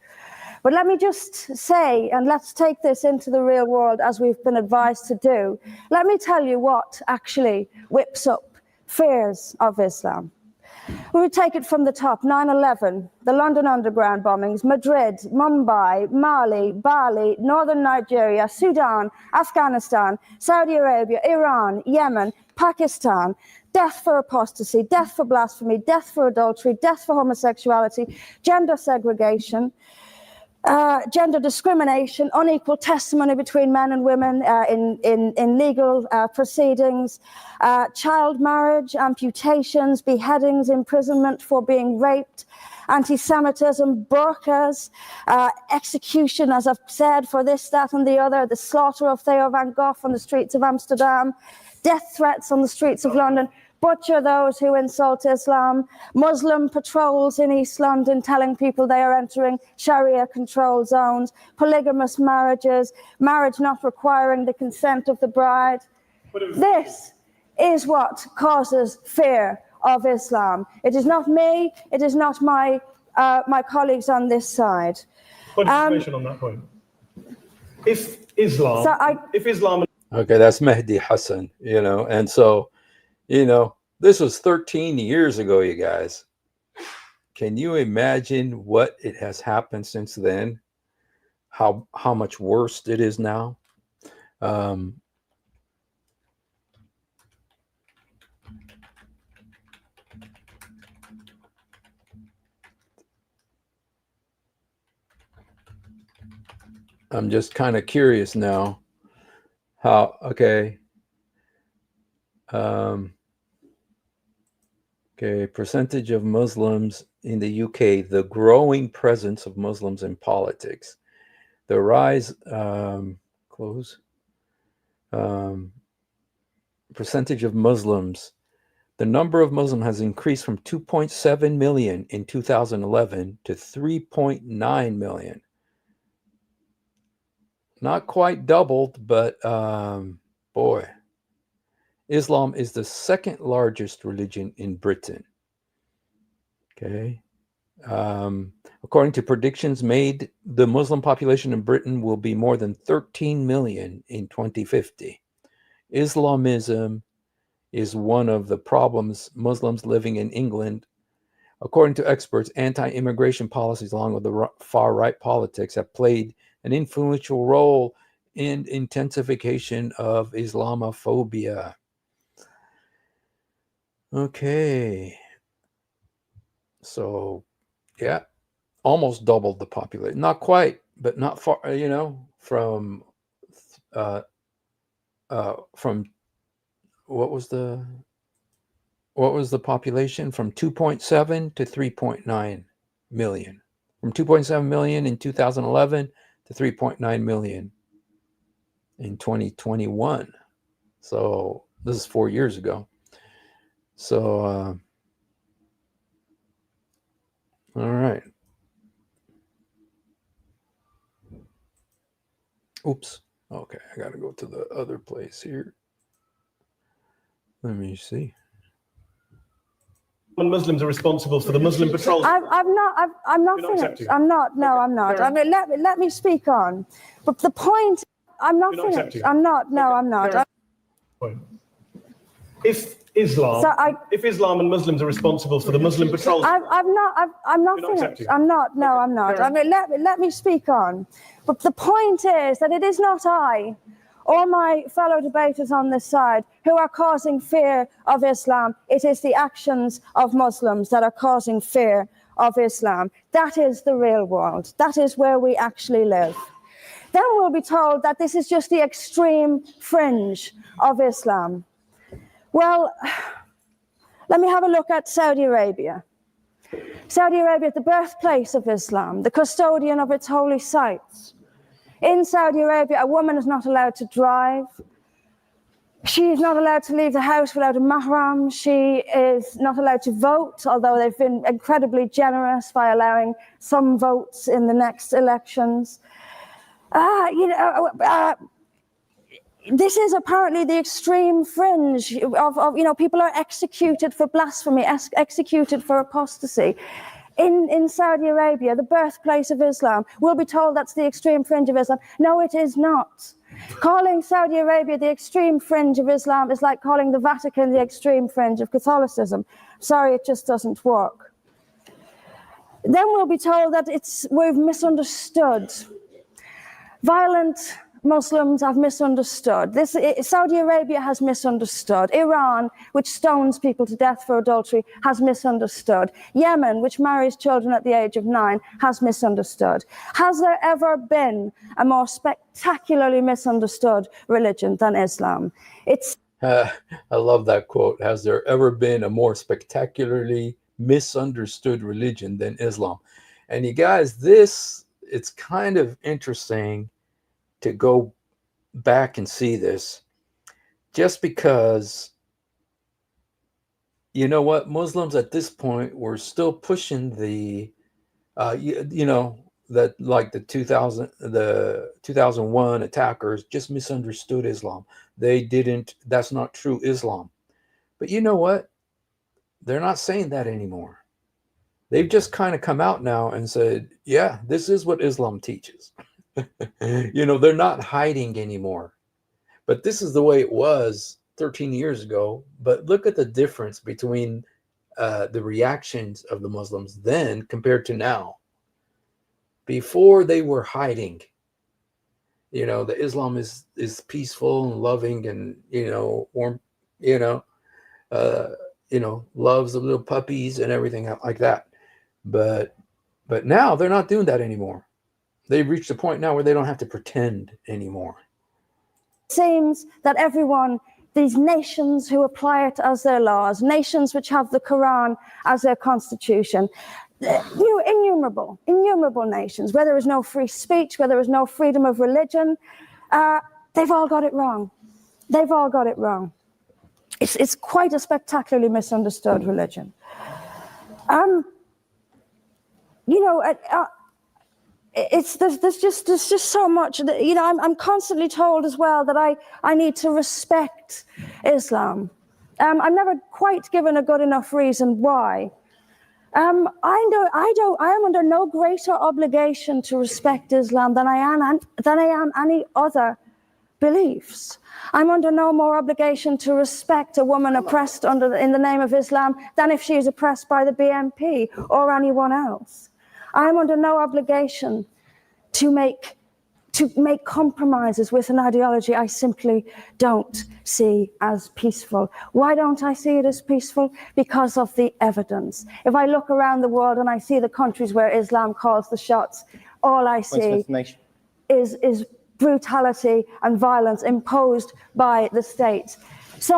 But let me just say, and let's take this into the real world as we've been advised to do. Let me tell you what actually whips up fears of Islam. We would take it from the top. 9/11, the London Underground bombings, Madrid, Mumbai, Mali, Bali, northern Nigeria, Sudan, Afghanistan, Saudi Arabia, Iran, Yemen, Pakistan, death for apostasy, death for blasphemy, death for adultery, death for homosexuality, gender segregation, gender discrimination, unequal testimony between men and women in legal proceedings, child marriage, amputations, beheadings, imprisonment for being raped, anti-Semitism, burqas, execution, as I've said, for this, that, and the other, the slaughter of Theo van Gogh on the streets of Amsterdam, death threats on the streets of London, butcher those who insult Islam, Muslim patrols in East London telling people they are entering Sharia-controlled zones, polygamous marriages, marriage not requiring the consent of the bride. This is what causes fear of Islam. It is not me, it is not my colleagues on this side. Point of information on that point. If Islam... Okay, that's Mehdi Hassan, and so, this was 13 years ago, you guys. Can you imagine what it has happened since then? How much worse it is now? I'm just kind of curious now. Percentage of Muslims in the UK, the growing presence of Muslims in politics, the rise, percentage of Muslims, the number of Muslims has increased from 2.7 million in 2011 to 3.9 million. Not quite doubled, but boy, Islam is the second largest religion in Britain. Okay. According to predictions made, the Muslim population in Britain will be more than 13 million in 2050. Islamism is one of the problems Muslims living in England. According to experts, anti-immigration policies along with the far-right politics have played an influential role in intensification of Islamophobia. Okay. So, yeah, almost doubled the population. Not quite, but not far, from what was the population? From 2.7 to 3.9 million. From 2.7 million in 2011 to 3.9 million in 2021. So this is 4 years ago. So, all right. Oops. Okay, I got to go to the other place here. Let me see. When Muslims are responsible for the Muslim patrols. I'm not finished. I'm not. No, I'm not. I mean, let me speak on. But the point, I'm not finished. I'm not. No, I'm not. If Islam and Muslims are responsible for the Muslim patrols. I'm not finished. I'm not. No, I'm not. I mean, let me speak on. But the point is that it is not I or my fellow debaters on this side who are causing fear of Islam. It is the actions of Muslims that are causing fear of Islam. That is the real world. That is where we actually live. Then we'll be told that this is just the extreme fringe of Islam. Well, let me have a look at Saudi Arabia. Saudi Arabia, the birthplace of Islam, the custodian of its holy sites. In Saudi Arabia, a woman is not allowed to drive. She is not allowed to leave the house without a mahram. She is not allowed to vote, although they've been incredibly generous by allowing some votes in the next elections. This is apparently the extreme fringe of people are executed for blasphemy, executed for apostasy. In Saudi Arabia, the birthplace of Islam, we'll be told that's the extreme fringe of Islam. No, it is not. Calling Saudi Arabia the extreme fringe of Islam is like calling the Vatican the extreme fringe of Catholicism. Sorry, it just doesn't work. Then we'll be told that we've misunderstood. Violent Muslims have misunderstood. Saudi Arabia has misunderstood. Iran, which stones people to death for adultery, has misunderstood. Yemen, which marries children at the age of 9, has misunderstood. Has there ever been a more spectacularly misunderstood religion than Islam? I love that quote. Has there ever been a more spectacularly misunderstood religion than Islam? And you guys, it's kind of interesting to go back and see this, just because, you know what, Muslims at this point were still pushing the, that like the 2001 attackers just misunderstood Islam. That's not true Islam. But you know what? They're not saying that anymore. They've just kind of come out now and said, yeah, this is what Islam teaches. They're not hiding anymore. But this is the way it was 13 years ago. But look at the difference between the reactions of the Muslims then compared to now. Before, they were hiding. The Islam is peaceful and loving and, warm, loves the little puppies and everything like that. But now they're not doing that anymore. They've reached a point now where they don't have to pretend anymore. It seems that these nations who apply it as their laws, nations which have the Quran as their constitution, innumerable nations, where there is no free speech, where there is no freedom of religion, they've all got it wrong. They've all got it wrong. It's quite a spectacularly misunderstood religion. There's just so much. I'm constantly told as well that I need to respect Islam. I'm never quite given a good enough reason why. I am under no greater obligation to respect Islam than I am any other beliefs. I'm under no more obligation to respect a woman oppressed in the name of Islam than if she is oppressed by the BNP or anyone else. I'm under no obligation to make compromises with an ideology I simply don't see as peaceful. Why don't I see it as peaceful? Because of the evidence. If I look around the world and I see the countries where Islam calls the shots, all I see is brutality and violence imposed by the state. We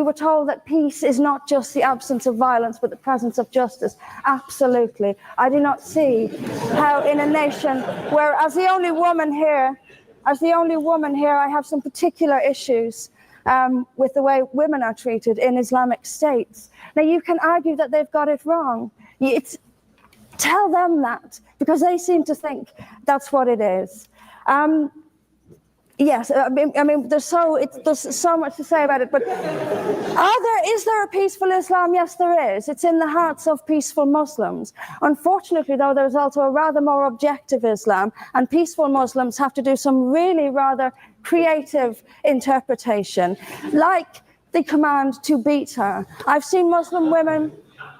were told that peace is not just the absence of violence, but the presence of justice. Absolutely. I do not see how in a nation where, as the only woman here, I have some particular issues with the way women are treated in Islamic states. Now, you can argue that they've got it wrong. Tell them that, because they seem to think that's what it is. Yes, I mean, there's so much to say about it, but is there a peaceful Islam? Yes, there is. It's in the hearts of peaceful Muslims. Unfortunately, though, there's also a rather more objective Islam, and peaceful Muslims have to do some really rather creative interpretation, like the command to beat her. I've seen Muslim women.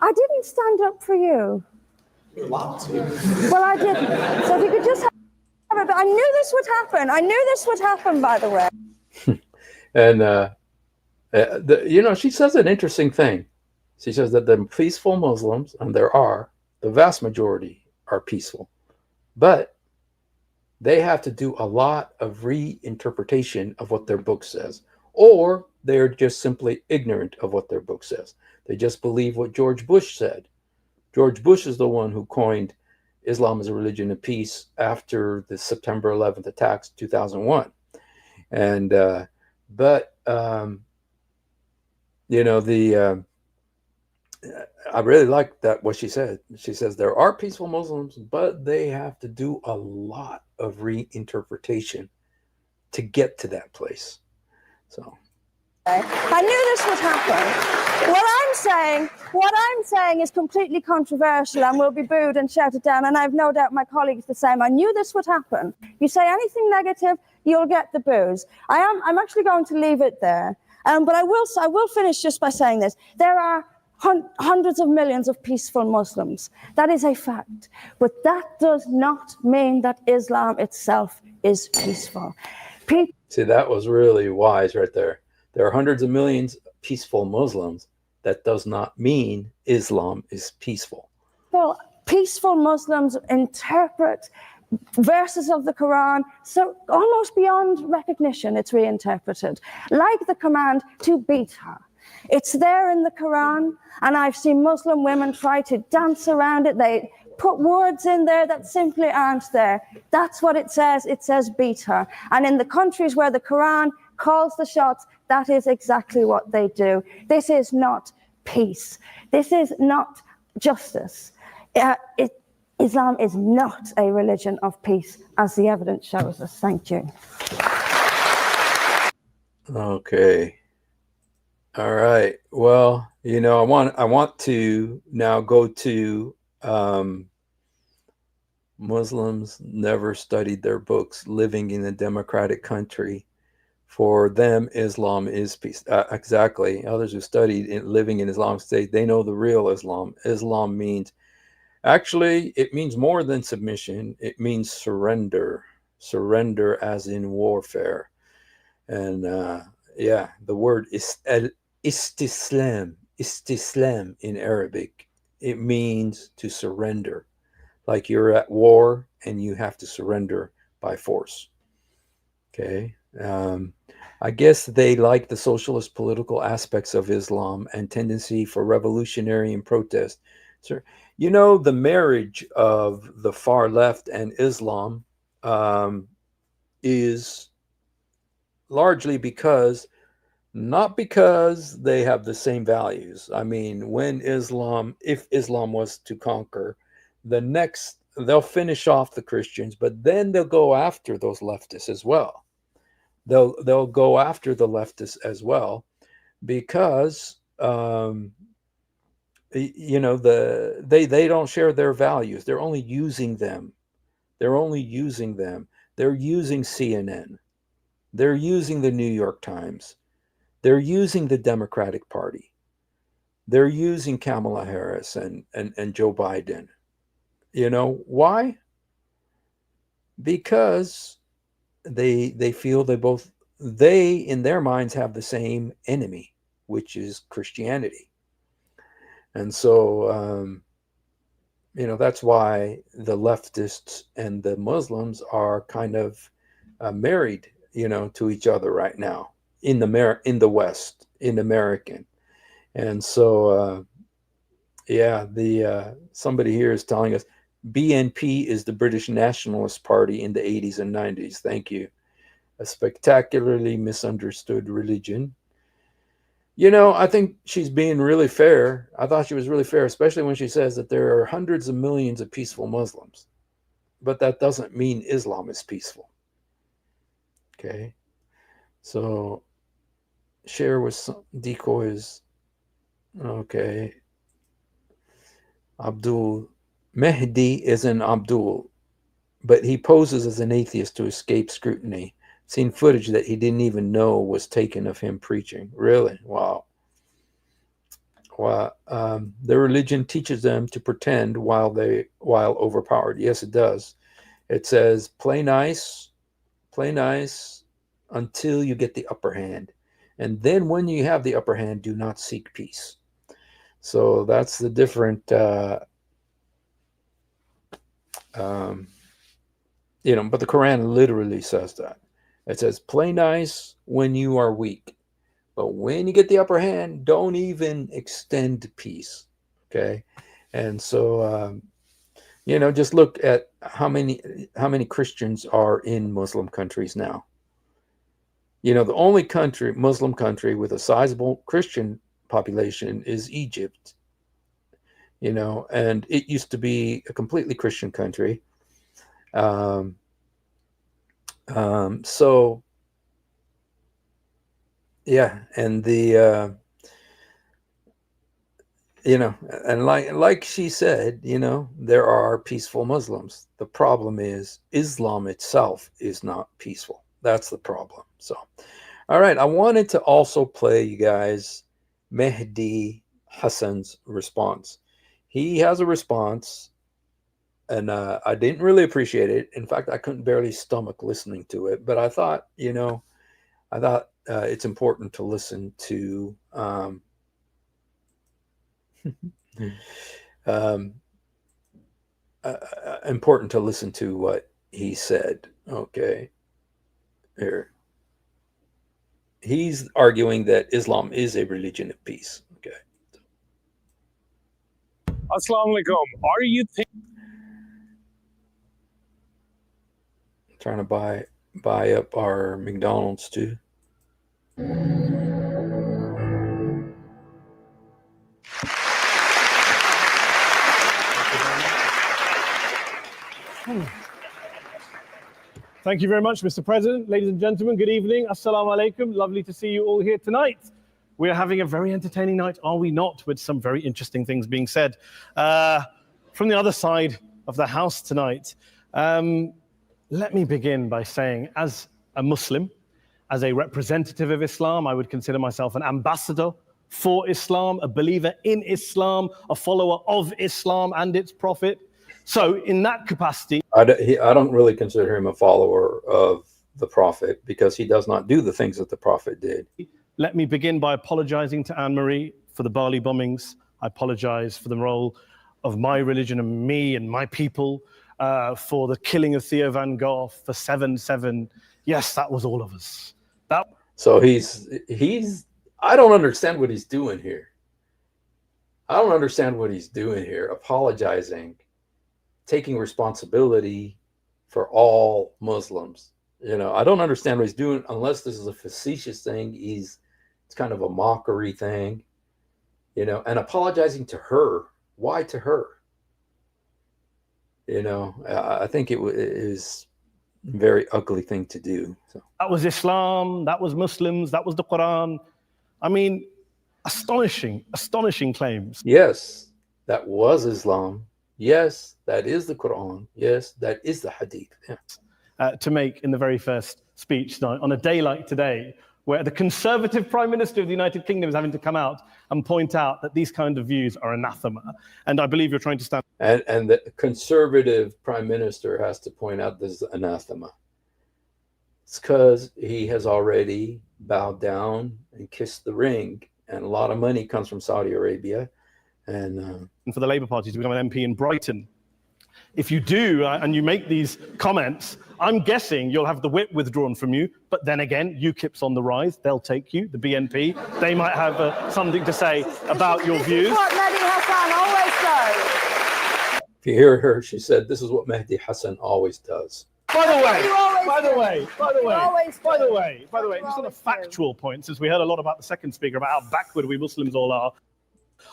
I didn't stand up for you. Well, I didn't. So if you could just but I knew this would happen. By the way. And she says an interesting thing. She says that the peaceful Muslims, and the vast majority are peaceful, but they have to do a lot of reinterpretation of what their book says, or they're just simply ignorant of what their book says. They just believe what George Bush said. George Bush is the one who coined Islam as a religion of peace after the September 11th attacks, 2001. And, I really like that, what she said. She says there are peaceful Muslims, but they have to do a lot of reinterpretation to get to that place. So. I knew this would happen. What I'm saying is completely controversial and will be booed and shouted down, and I have no doubt my colleagues the same. I knew this would happen. You say anything negative, you'll get the boos. I'm actually going to leave it there. But I will finish just by saying this. There are hundreds of millions of peaceful Muslims. That is a fact. But that does not mean that Islam itself is peaceful. See, that was really wise right there. There are hundreds of millions of peaceful Muslims. That does not mean Islam is peaceful. Well, peaceful Muslims interpret verses of the Quran so almost beyond recognition. It's reinterpreted, like the command to beat her. It's there in the Quran, and I've seen Muslim women try to dance around it. They put words in there that simply aren't there. That's what it says. It says beat her. And in the countries where the Quran calls the shots, that is exactly what they do. This is not peace. This is not justice. Islam is not a religion of peace, as the evidence shows us. Thank you. Okay. All right. Well, you know, I want to now go to Muslims never studied their books, living in a democratic country. For them, Islam is peace. Exactly. Others who studied living in Islamic State, they know the real Islam. Islam means, actually, it means more than submission. It means surrender. Surrender as in warfare. And yeah, the word is istislam in Arabic. It means to surrender. Like you're at war and you have to surrender by force. Okay. I guess they like the socialist political aspects of Islam and tendency for revolutionary and protest. So, you know, the marriage of the far left and Islam is largely not because they have the same values. I mean, if Islam was to conquer, they'll finish off the Christians, but then they'll go after those leftists as well. They'll go after the leftists as well, because you know, they don't share their values. They're only using them. They're using CNN. They're using the New York Times. They're using the Democratic Party. They're using Kamala Harris and Joe Biden. You know why? Because they feel they in their minds have the same enemy, which is Christianity. And so you know, that's why the leftists and the Muslims are kind of married, you know, to each other right now in the West, in American. And so yeah, somebody here is telling us BNP is the British Nationalist Party in the 80s and 90s. Thank you. A spectacularly misunderstood religion. You know, I think she's being really fair. I thought she was really fair, especially when she says that there are hundreds of millions of peaceful Muslims. But that doesn't mean Islam is peaceful. Okay. So share with some decoys. Okay. Abdul Mehdi isn't Abdul, but he poses as an atheist to escape scrutiny. Seen footage that he didn't even know was taken of him preaching. Really? Wow. Well, their religion teaches them to pretend while overpowered. Yes, it does. It says, play nice until you get the upper hand. And then when you have the upper hand, do not seek peace. So that's the different, you know, but the Quran literally says that. It says, play nice when you are weak. But when you get the upper hand, don't even extend peace. Okay. And so, you know, just look at how many Christians are in Muslim countries now. You know, the only Muslim country with a sizable Christian population is Egypt. You know, and it used to be a completely Christian country. So yeah, and the you know, and like she said, you know, there are peaceful Muslims. The problem is Islam itself is not peaceful. That's the problem. So, All right, I wanted to also play you guys Mehdi Hassan's response. He has a response, and I didn't really appreciate it. In fact, I couldn't barely stomach listening to it. But I thought, it's important to listen to important to listen to what he said. Okay, here. He's arguing that Islam is a religion of peace. Okay. Assalamu alaikum. Are you Trying to buy up our McDonald's too. Thank you very much, Mr. President. Ladies and gentlemen, good evening. Assalamu alaikum. Lovely to see you all here tonight. We're having a very entertaining night, are we not, with some very interesting things being said. From the other side of the house tonight, let me begin by saying, as a Muslim, as a representative of Islam, I would consider myself an ambassador for Islam, a believer in Islam, a follower of Islam and its prophet. So in that capacity, I don't really consider him a follower of the prophet because he does not do the things that the prophet did. Let me begin by apologizing to Anne-Marie for the Bali bombings. I apologize for the role of my religion and me and my people, for the killing of Theo van Gogh, for 7/7. Yes, that was all of us. So he's I don't understand what he's doing here. I don't understand what he's doing here, apologizing, taking responsibility for all Muslims. I don't understand what he's doing unless this is a facetious thing. It's kind of a mockery thing, and apologizing to her. Why to her? I think it is a very ugly thing to do. So. That was Islam, that was Muslims, that was the Quran. I mean, astonishing claims. Yes, that was Islam. Yes, that is the Quran. Yes, that is the Hadith. Yeah. To make in the very first speech on a day like today, where the conservative Prime Minister of the United Kingdom is having to come out and point out that these kind of views are anathema. And I believe you're trying to stand... And the conservative Prime Minister has to point out this is anathema. It's because he has already bowed down and kissed the ring. And a lot of money comes from Saudi Arabia. And for the Labour Party to become an MP in Brighton. If you do, and you make these comments, I'm guessing you'll have the whip withdrawn from you. But then again, UKIP's on the rise. They'll take you, the BNP. They might have something to say about your views. This is what Mehdi Hassan always does. if you hear her, she said, this is what Mehdi Hassan always does. By the way, just on a factual point, since we heard a lot about the second speaker, about how backward we Muslims all are.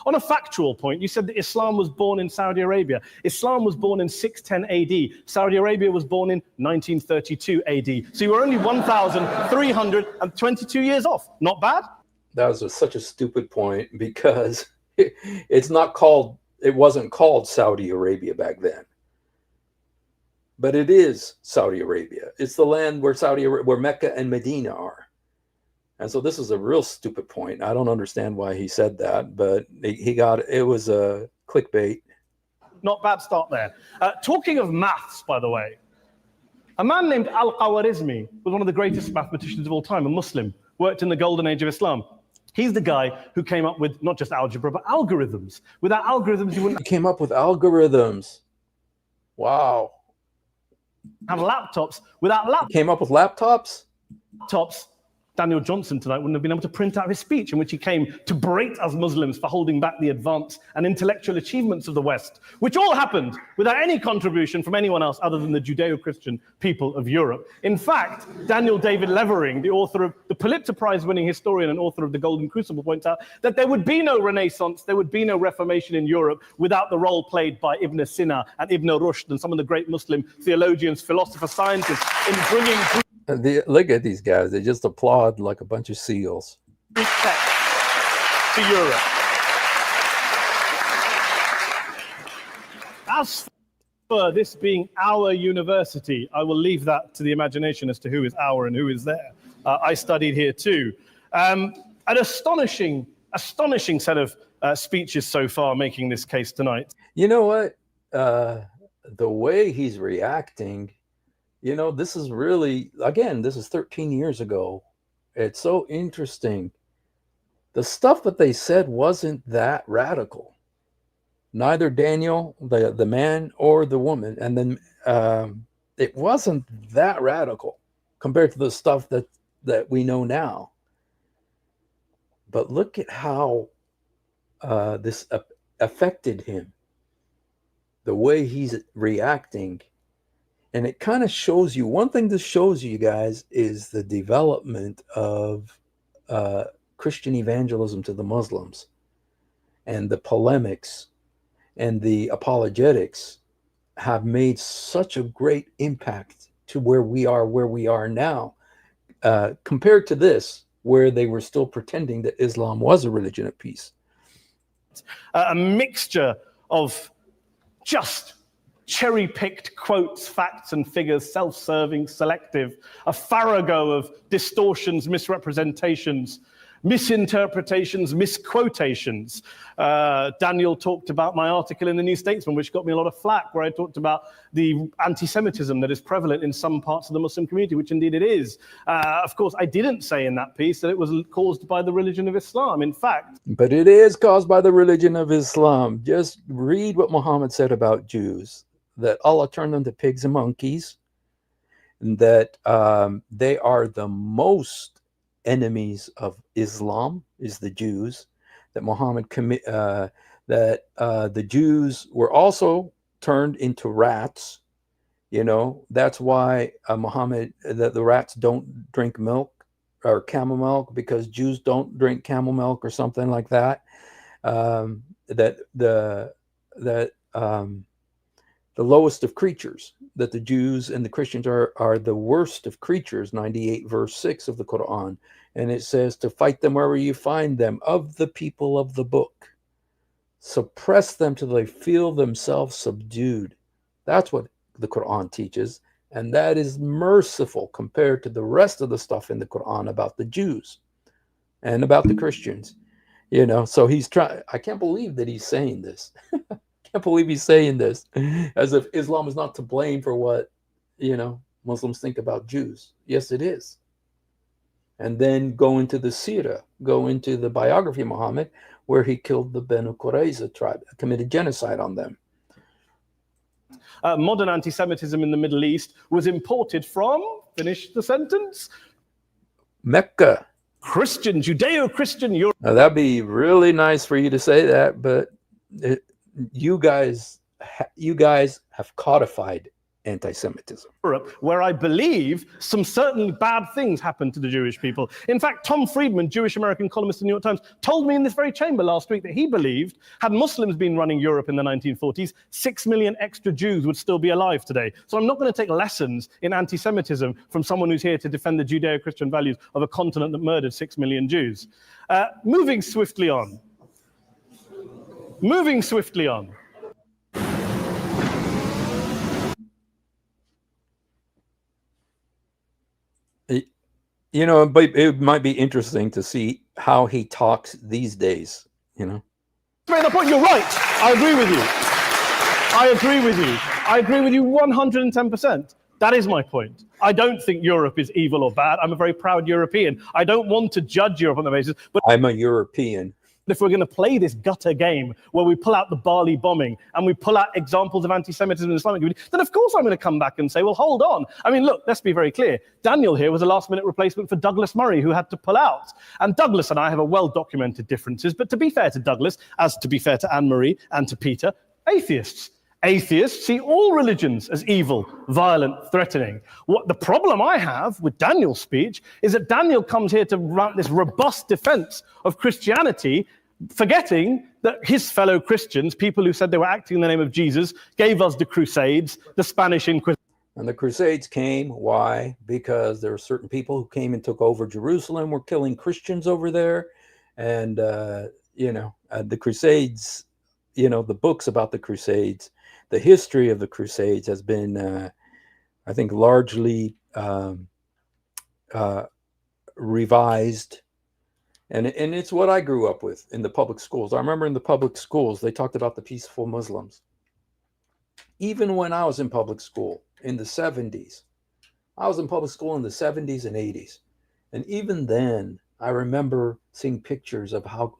On a factual point, you said that Islam was born in Saudi Arabia. Islam was born in 610 AD. Saudi Arabia was born in 1932 AD. So you were only 1,322 years off. Not bad? That was such a stupid point because it wasn't called Saudi Arabia back then. But it is Saudi Arabia. It's the land where Mecca and Medina are. And so this is a real stupid point. I don't understand why he said that, but it was a clickbait. Not bad start there. Talking of maths, by the way, a man named Al-Khwarizmi was one of the greatest mathematicians of all time, a Muslim, worked in the golden age of Islam. He's the guy who came up with not just algebra, but algorithms. Without algorithms, you wouldn't... He came up with algorithms. Wow. Have laptops. Without laptops... Came up with laptops? Daniel Johnson tonight wouldn't have been able to print out his speech in which he came to berate us Muslims for holding back the advance and intellectual achievements of the West, which all happened without any contribution from anyone else other than the Judeo-Christian people of Europe. In fact, Daniel David Levering, the author of the Pulitzer Prize-winning historian and author of The Golden Crucible, points out that there would be no Renaissance, there would be no Reformation in Europe without the role played by Ibn Sina and Ibn Rushd and some of the great Muslim theologians, philosophers, scientists in bringing... Look at these guys. They just applaud like a bunch of seals. Greek text to Europe. As for this being our university, I will leave that to the imagination as to who is our and who is there. I studied here too. An astonishing set of speeches so far making this case tonight. You know what? The way he's reacting, this is really, again, this is 13 years ago. It's so interesting. The stuff that they said wasn't that radical. Neither Daniel, the man, or the woman, and then it wasn't that radical compared to the stuff that we know now. But look at how this affected him, the way he's reacting. And it kind of shows you, one thing this shows you guys is the development of Christian evangelism to the Muslims, and the polemics and the apologetics have made such a great impact to where we are now, compared to this, where they were still pretending that Islam was a religion of peace. A mixture of just cherry-picked quotes, facts and figures, self-serving, selective, a farrago of distortions, misrepresentations, misinterpretations, misquotations. Daniel talked about my article in the New Statesman, which got me a lot of flack, where I talked about the anti-Semitism that is prevalent in some parts of the Muslim community, which indeed it is. Of course, I didn't say in that piece that it was caused by the religion of Islam. In fact, but it is caused by the religion of Islam. Just read what Muhammad said about Jews, that Allah turned them to pigs and monkeys, and that they are the most enemies of Islam, is the Jews, that Muhammad that the Jews were also turned into rats. That's why Muhammad, that the rats don't drink milk or camel milk, because Jews don't drink camel milk or something like that. That the lowest of creatures, that the Jews and the Christians are the worst of creatures, 98 verse 6 of the Quran. And it says to fight them wherever you find them, of the people of the book. Suppress them till they feel themselves subdued. That's what the Quran teaches. And that is merciful compared to the rest of the stuff in the Quran about the Jews and about the Christians. So he's trying, I can't believe that he's saying this. Can't believe he's saying this, as if Islam is not to blame for what Muslims think about Jews. Yes, it is. And then go into the Sirah, go into the biography of Muhammad, where he killed the Banu Qurayza tribe, committed genocide on them. Modern anti-Semitism in the Middle East was imported from, finish the sentence, Mecca. Christian, Judeo-Christian Europe. Now, that'd be really nice for you to say that, but you guys have codified anti-Semitism. Where I believe some certainly bad things happened to the Jewish people. In fact, Tom Friedman, Jewish-American columnist in the New York Times, told me in this very chamber last week that he believed, had Muslims been running Europe in the 1940s, 6 million extra Jews would still be alive today. So I'm not going to take lessons in anti-Semitism from someone who's here to defend the Judeo-Christian values of a continent that murdered 6 million Jews. Moving swiftly on. But it might be interesting to see how he talks these days, Made the point, you're right. I agree with you 110%. That is my point. I don't think Europe is evil or bad. I'm a very proud European. I don't want to judge Europe on that basis. But I'm a European. If we're going to play this gutter game where we pull out the Bali bombing and we pull out examples of anti-Semitism in the Islamic community, then of course I'm going to come back and say, well, hold on. I mean, look, let's be very clear. Daniel here was a last-minute replacement for Douglas Murray, who had to pull out. And Douglas and I have a well-documented differences. But to be fair to Douglas, as to be fair to Anne-Marie and to Peter, atheists. Atheists see all religions as evil, violent, threatening. What the problem I have with Daniel's speech is that Daniel comes here to run this robust defense of Christianity, forgetting that his fellow Christians, people who said they were acting in the name of Jesus, gave us the Crusades, the Spanish Inquisition. And the Crusades came, why? Because there were certain people who came and took over Jerusalem, were killing Christians over there. And, the Crusades, the books about the Crusades, the history of the Crusades has been, I think, largely revised. And it's what I grew up with in the public schools. I remember in the public schools, they talked about the peaceful Muslims. Even when I was in public school in the 70s, I was in public school in the 70s and 80s. And even then, I remember seeing pictures of how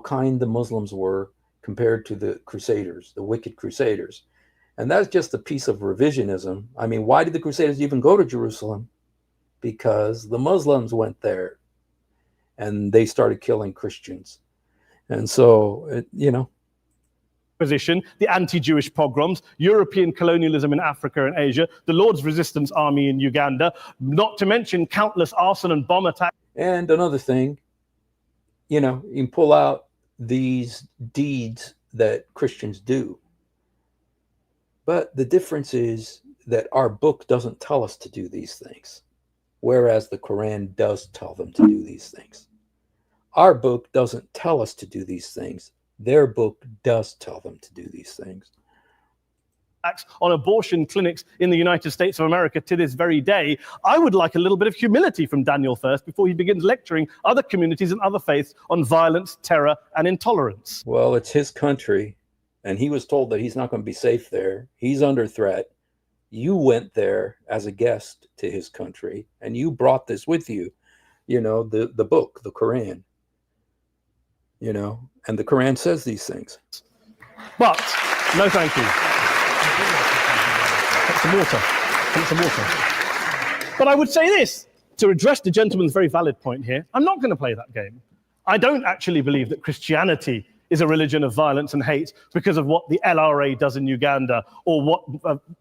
kind the Muslims were compared to the Crusaders, the wicked Crusaders. And that's just a piece of revisionism. I mean, why did the Crusaders even go to Jerusalem? Because the Muslims went there and they started killing Christians. And so, Position, the anti-Jewish pogroms, European colonialism in Africa and Asia, the Lord's Resistance Army in Uganda, not to mention countless arson and bomb attacks. And another thing, you can pull out these deeds that Christians do. But the difference is that our book doesn't tell us to do these things, whereas the Quran does tell them to do these things. Our book doesn't tell us to do these things. Their book does tell them to do these things. On abortion clinics in the United States of America to this very day, I would like a little bit of humility from Daniel first before he begins lecturing other communities and other faiths on violence, terror, and intolerance. Well, it's his country, and he was told that he's not going to be safe there. He's under threat. You went there as a guest to his country, and you brought this with you, the book, the Quran, and the Quran says these things. But, no thank you. Take some water. But I would say this, to address the gentleman's very valid point here, I'm not going to play that game. I don't actually believe that Christianity is a religion of violence and hate because of what the LRA does in Uganda or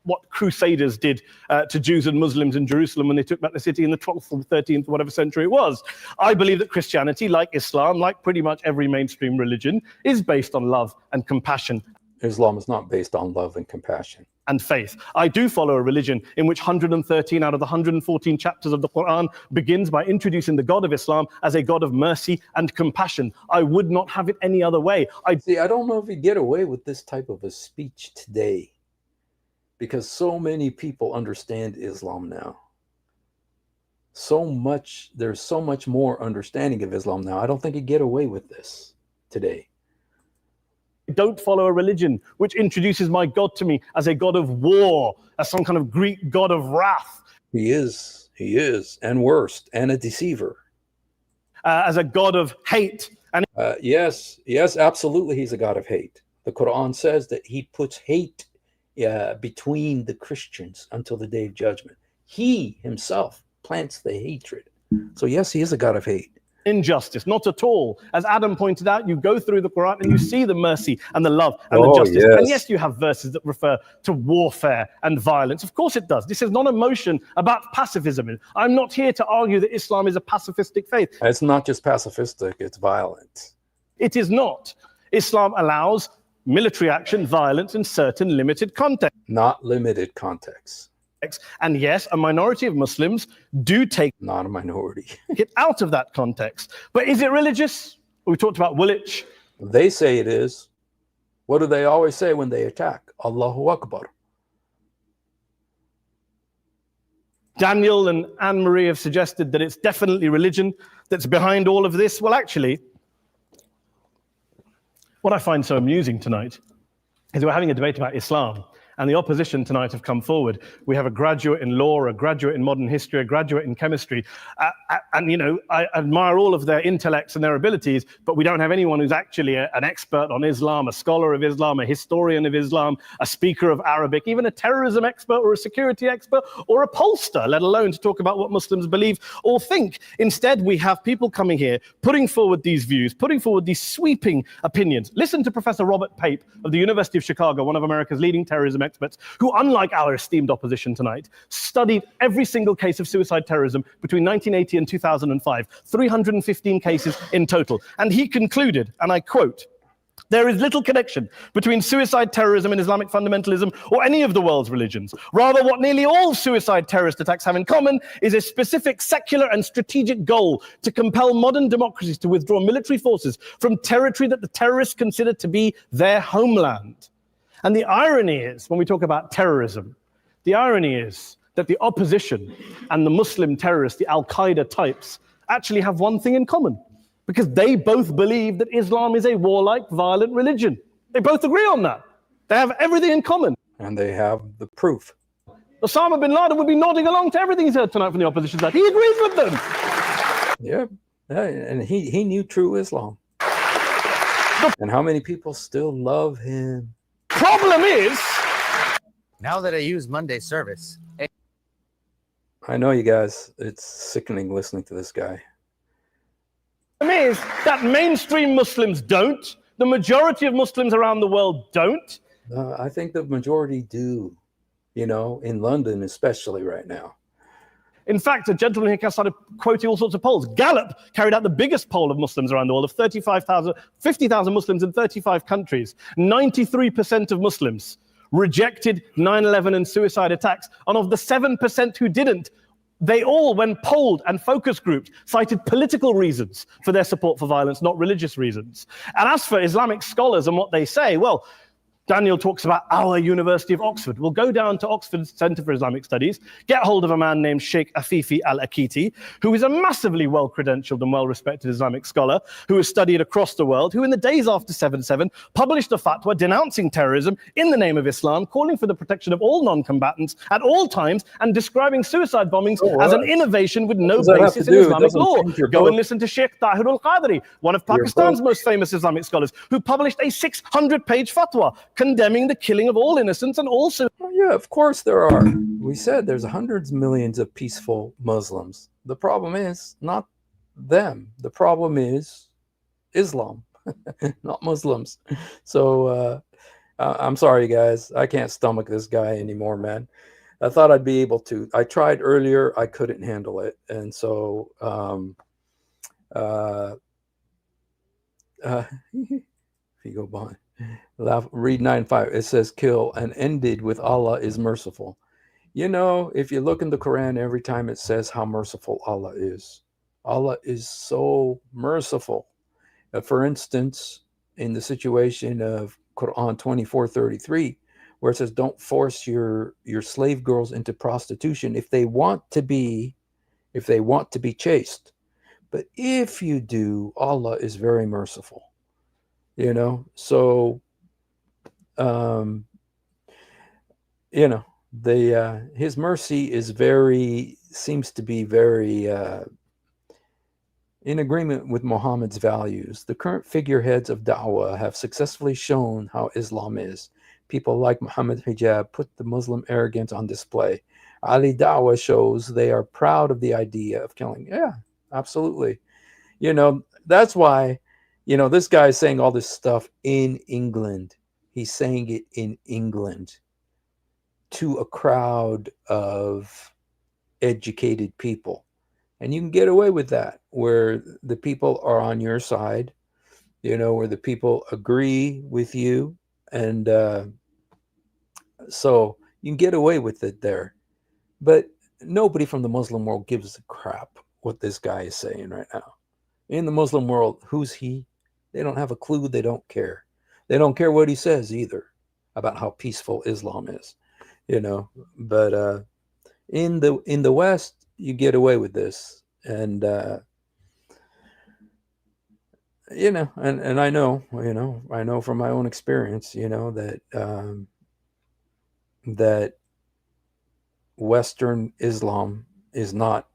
what Crusaders did to Jews and Muslims in Jerusalem when they took back the city in the 12th or 13th, whatever century it was. I believe that Christianity, like Islam, like pretty much every mainstream religion, is based on love and compassion. Islam is not based on love and compassion. And faith. I do follow a religion in which 113 out of the 114 chapters of the Quran begins by introducing the God of Islam as a God of mercy and compassion. I would not have it any other way. I don't know if you get away with this type of a speech today because so many people understand Islam now. There's so much more understanding of Islam now. I don't think you get away with this today. Don't follow a religion which introduces my God to me as a God of war, as some kind of Greek God of wrath. He is, and worst, and a deceiver. As a God of hate. And yes, absolutely, he's a God of hate. The Quran says that he puts hate between the Christians until the day of judgment. He himself plants the hatred. So yes, he is a God of hate. Injustice, not at all. As Adam pointed out, you go through the Quran and you see the mercy and the love and the justice. Yes. And yes, you have verses that refer to warfare and violence. Of course it does. This is not a motion about pacifism. I'm not here to argue that Islam is a pacifistic faith. It's not just pacifistic, it's violent. It is not. Islam allows military action, violence in certain limited contexts. Not limited contexts. And yes, a minority of Muslims do take not a minority it out of that context. But is it religious? We talked about Woolwich. They say it is. What do they always say when they attack? Allahu Akbar. Daniel and Anne-Marie have suggested that it's definitely religion that's behind all of this. Well, actually, what I find so amusing tonight is we're having a debate about Islam. And the opposition tonight have come forward. We have a graduate in law, a graduate in modern history, a graduate in chemistry. And, I admire all of their intellects and their abilities, but we don't have anyone who's actually an expert on Islam, a scholar of Islam, a historian of Islam, a speaker of Arabic, even a terrorism expert or a security expert or a pollster, let alone to talk about what Muslims believe or think. Instead, we have people coming here, putting forward these views, putting forward these sweeping opinions. Listen to Professor Robert Pape of the University of Chicago, one of America's leading terrorism experts, who, unlike our esteemed opposition tonight, studied every single case of suicide terrorism between 1980 and 2005, 315 cases in total. And he concluded, and I quote, "There is little connection between suicide terrorism and Islamic fundamentalism or any of the world's religions. Rather, what nearly all suicide terrorist attacks have in common is a specific secular and strategic goal to compel modern democracies to withdraw military forces from territory that the terrorists consider to be their homeland." And the irony is, when we talk about terrorism, the irony is that the opposition and the Muslim terrorists, the Al-Qaeda types, actually have one thing in common, because they both believe that Islam is a warlike, violent religion. They both agree on that. They have everything in common. And they have the proof. Osama bin Laden would be nodding along to everything he's heard tonight from the opposition side. He agrees with them. Yeah, and he knew true Islam. And how many people still love him? Problem is, Now that I use Monday service, I know you guys, it's sickening listening to this guy. is that mainstream Muslims don't. The majority of Muslims around the world don't. I think the majority do, you know, in London especially right now. In fact, a gentleman here started quoting all sorts of polls. Gallup carried out the biggest poll of Muslims around the world of 50,000 Muslims in 35 countries. 93% of Muslims rejected 9/11 and suicide attacks. And of the 7% who didn't, they all, when polled and focus grouped, cited political reasons for their support for violence, not religious reasons. And as for Islamic scholars and what they say, well, Daniel talks about our University of Oxford. We'll go down to Oxford Centre for Islamic Studies, get hold of a man named Sheikh Afifi Al-Akiti, who is a massively well-credentialed and well-respected Islamic scholar who has studied across the world, who in the days after 7/7 published a fatwa denouncing terrorism in the name of Islam, calling for the protection of all non-combatants at all times, and describing suicide bombings as an innovation with no basis in Islamic law. Go and listen to Sheikh Tahir Al-Qadri, one of Pakistan's most famous Islamic scholars, who published a 600-page fatwa condemning the killing of all innocents and also... Oh, yeah, of course there are. We said there's hundreds of millions of peaceful Muslims. The problem is not them. The problem is Islam, not Muslims. So I'm sorry, guys. I can't stomach this guy anymore, man. I thought I'd be able to. I tried earlier. I couldn't handle it. And so if you go by, read 9:5, it says kill and ended with Allah is merciful. You know, if you look in the Quran, every time it says how merciful Allah is so merciful. For instance, in the situation of Quran 24:33, where it says don't force your slave girls into prostitution if they want to be chaste. But if you do, Allah is very merciful. You know, so you know, his mercy is seems to be very in agreement with Muhammad's values. The current figureheads of Da'wah have successfully shown how Islam is. People like Muhammad Hijab put the Muslim arrogance on display. Ali Da'wah shows they are proud of the idea of killing. Yeah, absolutely. You know, that's why, you know, this guy is saying all this stuff in England. He's saying it in England to a crowd of educated people. And you can get away with that, where the people are on your side, you know, where the people agree with you. And so you can get away with it there. But nobody from the Muslim world gives a crap what this guy is saying right now. In the Muslim world, who's he? They don't have a clue. They don't care. They don't care what he says either about how peaceful Islam is, you know. But in the West, you get away with this, and you know, and I know, you know, I know from my own experience, you know, that that Western Islam is not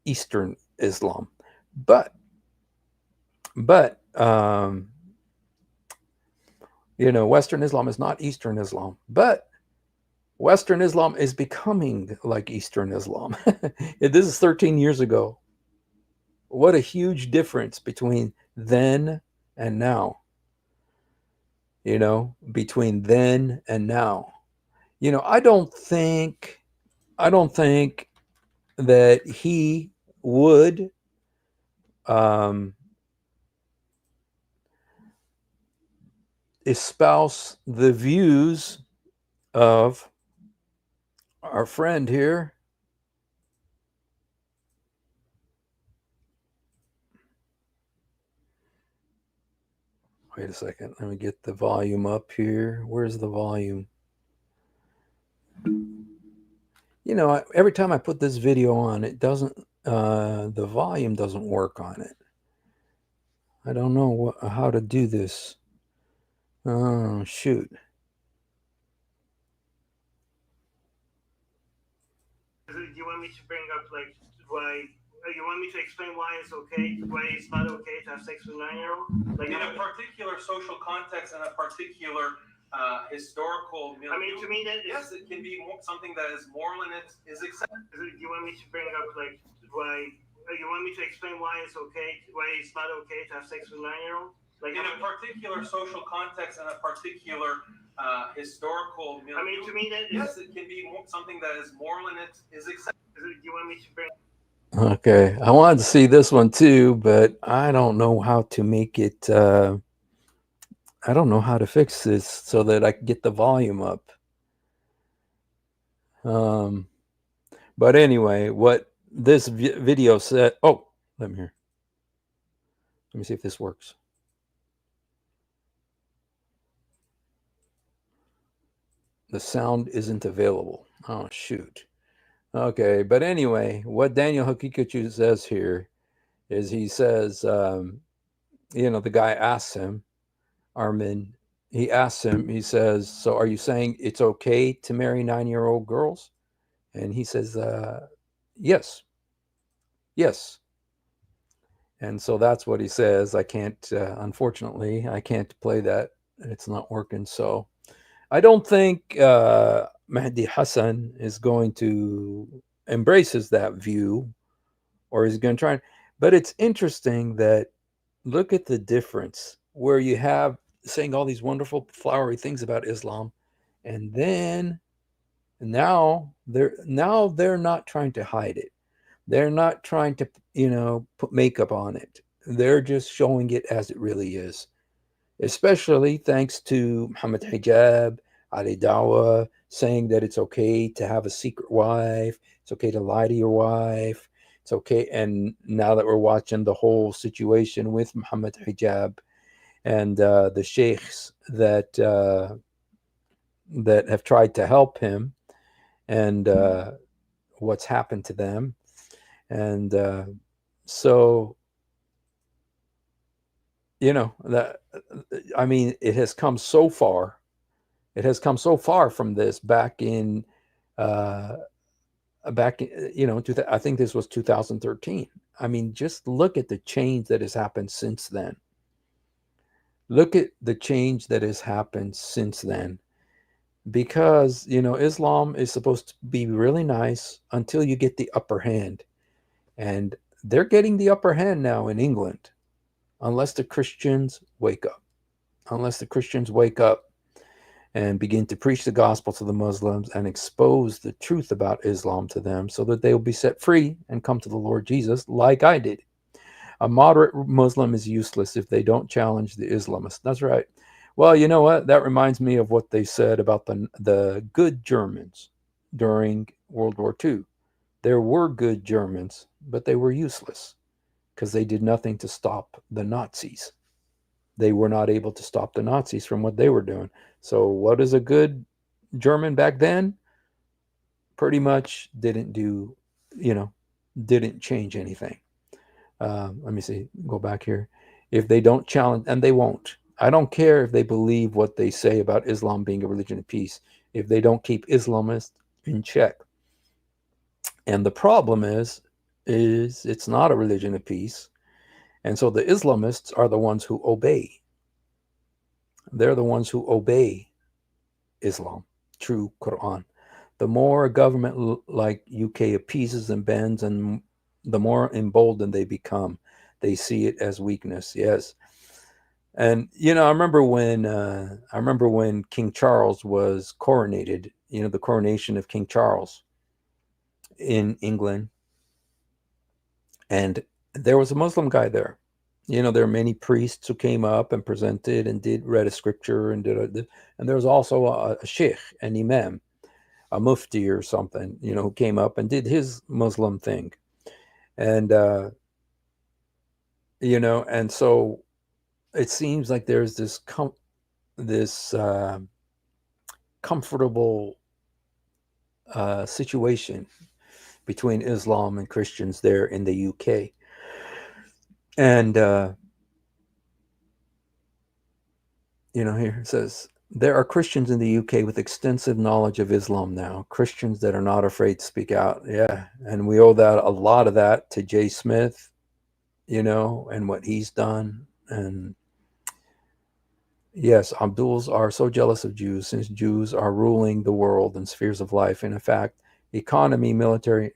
Eastern Islam, but you know, Western Islam is not Eastern Islam, but Western Islam is becoming like Eastern Islam. This is 13 years ago. What a huge difference between then and now. You know, between then and now. You know, I don't think that he would espouse the views of our friend here. Wait a second. Let me get the volume up here. Where's the volume? You know, every time I put this video on, it doesn't, the volume doesn't work on it. I don't know how to do this. Oh, shoot. Do you want me to bring up, like, why? You want me to explain why it's okay, why it's not okay to have sex with a 9-year-old? Like, in a particular social context and a particular historical milieu. I mean, to me, that yes, it can be something that is moral and it is acceptable. Do you want me to bring up, like, why? You want me to explain why it's okay, why it's not okay to have sex with a 9-year-old? Like, in a particular social context and a particular historical milieu. I mean, to me, that yes, it can be something that is moral and it is acceptable. Do you want me to bring? Okay, I wanted to see this one too, but I don't know how to make it. I don't know how to fix this so that I can get the volume up. But anyway, what this video said. Oh, let me hear. Let me see if this works. The sound isn't available. Oh, shoot. Okay, but anyway, what Daniel Hakikachu says here is he says, you know, the guy asks him, Armin, he asks him, he says, so are you saying it's okay to marry 9-year-old girls? And he says, yes. Yes. And so that's what he says. I can't, unfortunately, I can't play that. It's not working. So I don't think Mahdi Hassan is going to embraces that view, or is going to try. But it's interesting that look at the difference where you have saying all these wonderful flowery things about Islam, and then now they're not trying to hide it. They're not trying to, you know, put makeup on it. They're just showing it as it really is. Especially thanks to Muhammad Hijab, Ali Dawa, saying that it's okay to have a secret wife, it's okay to lie to your wife, it's okay. And now that we're watching the whole situation with Muhammad Hijab and the sheikhs that that have tried to help him, and what's happened to them, and so you know that, I mean, it has come so far. It has come so far from this back in, you know, I think this was 2013. I mean, just look at the change that has happened since then. Look at the change that has happened since then. Because, you know, Islam is supposed to be really nice until you get the upper hand. And they're getting the upper hand now in England, unless the Christians wake up. Unless the Christians wake up and begin to preach the gospel to the Muslims and expose the truth about Islam to them so that they will be set free and come to the Lord Jesus like I did. A moderate Muslim is useless if they don't challenge the Islamists. That's right. Well, you know what? That reminds me of what they said about the good Germans during World War II. There were good Germans, but they were useless because they did nothing to stop the Nazis. They were not able to stop the Nazis from what they were doing. So what is a good German back then? Pretty much didn't do, you know, didn't change anything. Let me see, go back here. If they don't challenge, and they won't. I don't care if they believe what they say about Islam being a religion of peace, if they don't keep Islamists in check. And the problem is it's not a religion of peace. And so the Islamists are the ones who obey. They're the ones who obey Islam, true Quran. The more a government like UK appeases and bends, and the more emboldened they become. They see it as weakness, yes. And, you know, I remember when King Charles was coronated, you know, the coronation of King Charles in England. And there was a Muslim guy there. You know, there are many priests who came up and presented and read a scripture and and there was also a sheikh, an imam, a mufti or something, you know, who came up and did his Muslim thing. And, you know, and so it seems like there's this comfortable situation between Islam and Christians there in the UK. And, here it says, there are Christians in the UK with extensive knowledge of Islam now, Christians that are not afraid to speak out. Yeah. And we owe a lot of that to Jay Smith, and what he's done. And yes, Abduls are so jealous of Jews since Jews are ruling the world in spheres of life. And in fact, economy, military,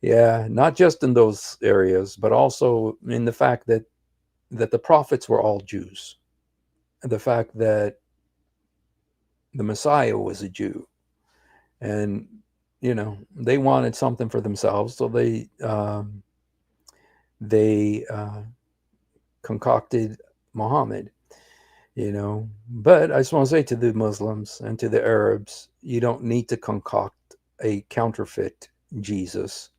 yeah, not just in those areas, but also in the fact that the prophets were all Jews. And the fact that the Messiah was a Jew. And, they wanted something for themselves. So they concocted Muhammad. But I just want to say to the Muslims and to the Arabs, you don't need to concoct a counterfeit Jesus.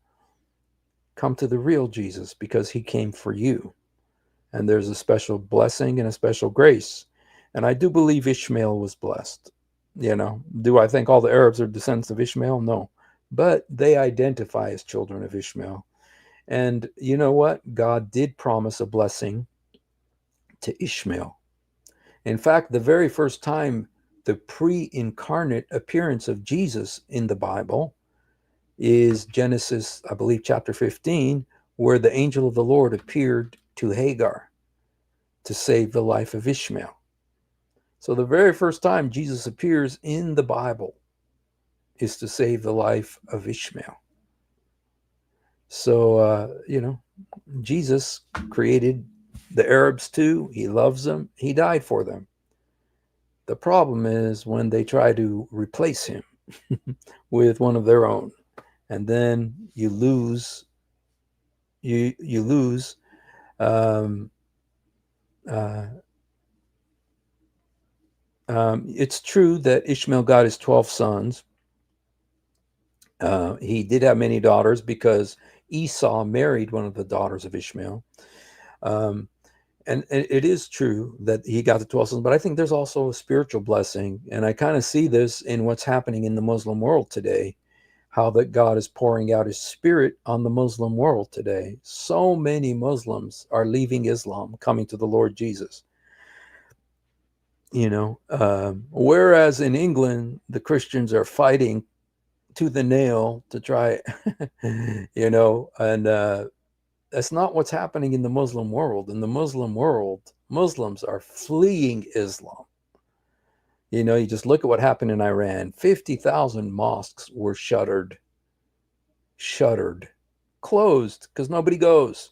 Come to the real Jesus, because he came for you. And there's a special blessing and a special grace. And I do believe Ishmael was blessed. Do I think all the Arabs are descendants of Ishmael? No. But they identify as children of Ishmael. And you know what? God did promise a blessing to Ishmael. In fact, the very first time the pre-incarnate appearance of Jesus in the Bible is Genesis, I believe, chapter 15, where the angel of the Lord appeared to Hagar to save the life of Ishmael. So the very first time Jesus appears in the Bible is to save the life of Ishmael. So, Jesus created the Arabs too. He loves them. He died for them. The problem is when they try to replace him with one of their own, and then you lose. It's true that Ishmael got his 12 sons. He did have many daughters because Esau married one of the daughters of Ishmael. And it is true that he got the 12 sons, but I think there's also a spiritual blessing. And I kind of see this in what's happening in the Muslim world today, how that God is pouring out his spirit on the Muslim world today. So many Muslims are leaving Islam, coming to the Lord Jesus. Whereas in England, the Christians are fighting to the nail to try, and that's not what's happening in the Muslim world. In the Muslim world, Muslims are fleeing Islam. You just look at what happened in Iran. 50,000 mosques were shuttered, closed, because nobody goes.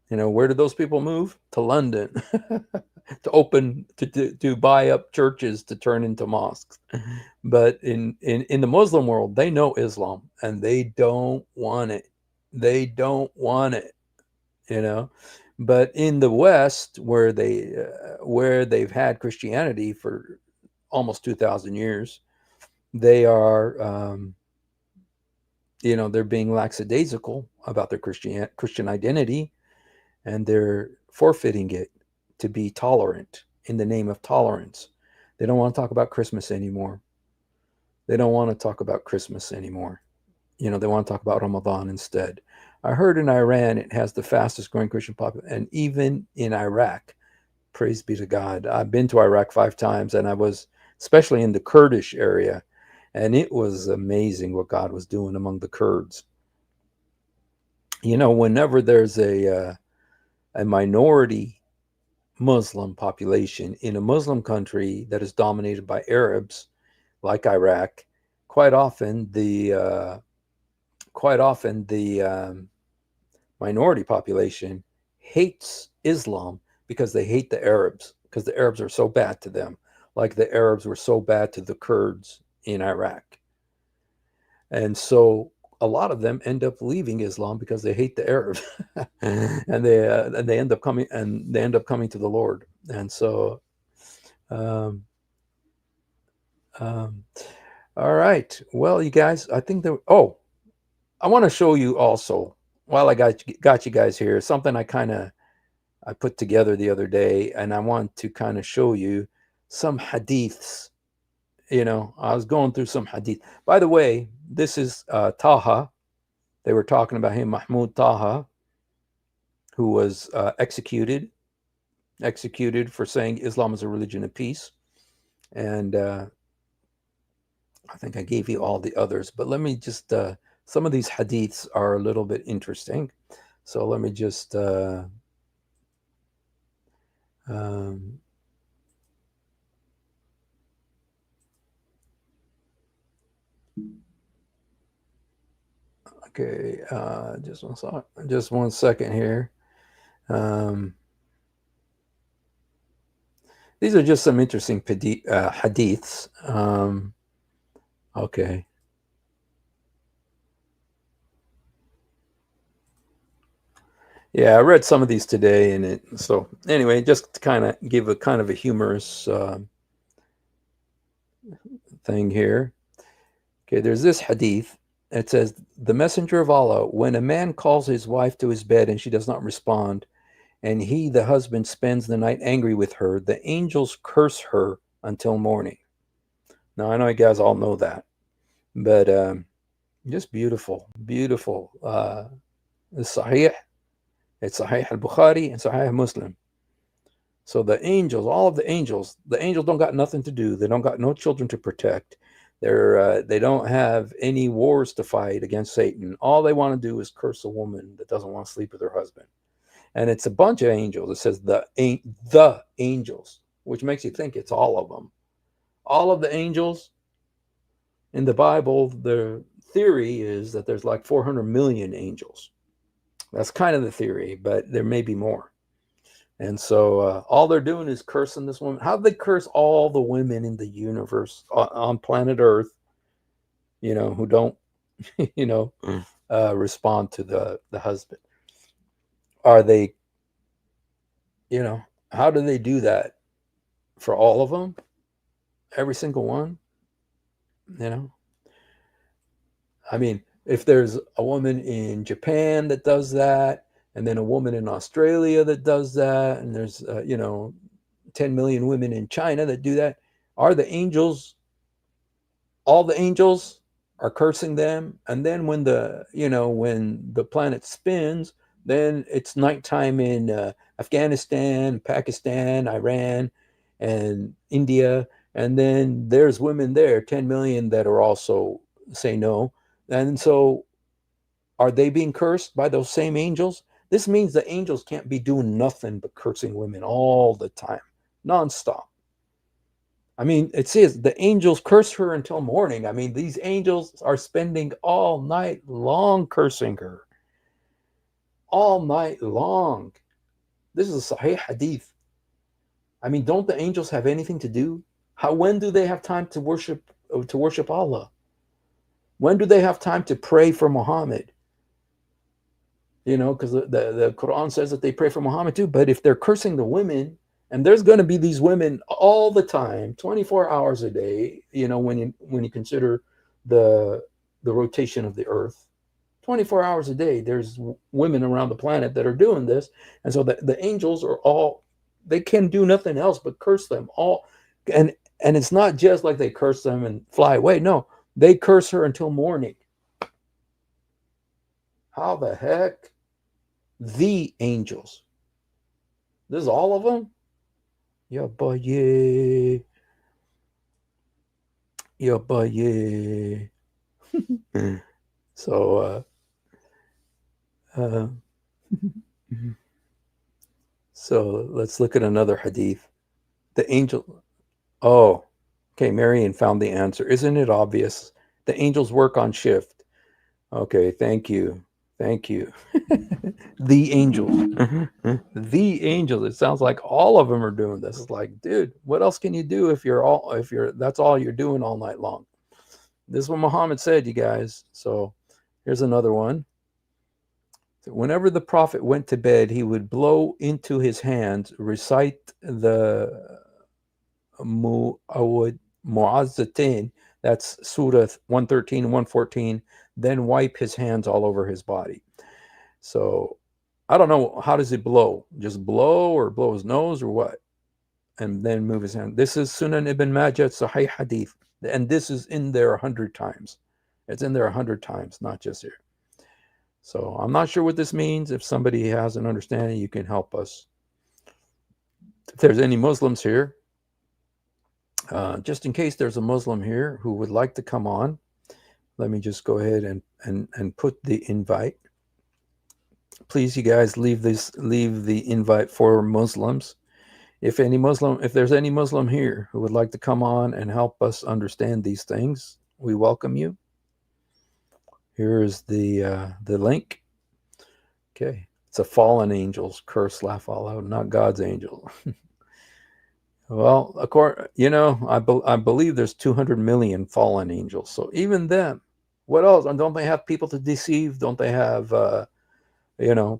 Where did those people move? To London, to buy up churches to turn into mosques. But in the Muslim world, they know Islam and they don't want it. They don't want it, But in the West, where they've had Christianity for almost 2,000 years, they are, they're being lackadaisical about their Christian identity, and they're forfeiting it to be tolerant in the name of tolerance. They don't want to talk about Christmas anymore. They want to talk about Christmas anymore. They want to talk about Ramadan instead. I heard in Iran it has the fastest growing Christian population, and even in Iraq, praise be to God. I've been to Iraq 5 times, and I was especially in the Kurdish area, and it was amazing what God was doing among the Kurds. Whenever there's a minority Muslim population in a Muslim country that is dominated by Arabs, like Iraq, quite often the minority population hates Islam because they hate the Arabs, because the Arabs are so bad to them, like the Arabs were so bad to the Kurds in Iraq. And so a lot of them end up leaving Islam because they hate the Arabs, and they end up coming to the Lord. And so, all right. Well, you guys, I think that. Oh, I want to show you also, while I got you guys here, something I put together the other day, and I want to kind of show you some hadiths, you know, I was going through some hadith. By the way, this is Taha. They were talking about him, Mahmoud Taha, who was executed for saying Islam is a religion of peace. And I think I gave you all the others, but let me just, some of these hadiths are a little bit interesting. So let me just, okay, just one second here. These are just some interesting hadiths. Okay. Yeah, I read some of these today, and so anyway, just to kind of give a kind of a humorous thing here. Okay, there's this hadith. It says, the messenger of Allah, when a man calls his wife to his bed and she does not respond, and he, the husband, spends the night angry with her, the angels curse her until morning. Now, I know you guys all know that, but just beautiful, beautiful. It's Sahih. It's Sahih al-Bukhari and Sahih Muslim. So the angels, all of the angels don't got nothing to do. They don't got no children to protect. They don't have any wars to fight against Satan. All they want to do is curse a woman that doesn't want to sleep with her husband. And it's a bunch of angels. It says the angels, which makes you think it's all of them. All of the angels in the Bible, the theory is that there's like 400 million angels. That's kind of the theory, but there may be more. And so all they're doing is cursing this woman. How do they curse all the women in the universe on planet Earth, you know, who don't, you know, respond to the husband? Are they, you know, how do they do that for all of them? Every single one? You know? I mean, if there's a woman in Japan that does that, and then a woman in Australia that does that, and there's, you know, 10 million women in China that do that, are the angels, all the angels are cursing them? And then when the, you know, when the planet spins, then it's nighttime in Afghanistan, Pakistan, Iran, and India, and then there's women there, 10 million, that are also say no. And so are they being cursed by those same angels? This means the angels can't be doing nothing but cursing women all the time, nonstop. I mean, it says the angels curse her until morning. I mean, these angels are spending all night long cursing her. All night long. This is a Sahih hadith. I mean, don't the angels have anything to do? When do they have time to worship Allah? When do they have time to pray for Muhammad? You know, because the Quran says that they pray for Muhammad too. But if they're cursing the women, and there's going to be these women all the time, 24 hours a day, you know, when you consider the rotation of the earth, 24 hours a day, there's women around the planet that are doing this. And so the angels are all, they can do nothing else but curse them all. And it's not just like they curse them and fly away. No, they curse her until morning. How the heck? The angels. This is all of them? Yeah, boy, yeah. Yeah, boy, yeah. So, so let's look at another hadith. The angel. Oh, okay. Marion found the answer. Isn't it obvious? The angels work on shift. Okay, thank you. Thank you. The angels. The angels. It sounds like all of them are doing this. It's like, dude, what else can you do if that's all you're doing all night long? This is what Muhammad said, you guys. So here's another one. Whenever the Prophet went to bed, he would blow into his hands, recite the Mu'azzatain, that's Surah 113 and 114, then wipe his hands all over his body. So I don't know, how does it blow? Just blow, or blow his nose, or what? and then move his hand. This is Sunan Ibn Majah, Sahih Hadith. And this is in there 100 times. It's in there 100 times, not just here. So I'm not sure what this means. If somebody has an understanding, you can help us. If there's any Muslims here, just in case there's a Muslim here who would like to come on, let me just go ahead and put the invite. Please, you guys, leave the invite for Muslims. If there's any Muslim here who would like to come on and help us understand these things, we welcome you. Here is the link. Okay, it's a fallen angel's curse, laugh all out, not God's angel. Well, I believe there's 200 million fallen angels. So even them, what else? And don't they have people to deceive? Don't they have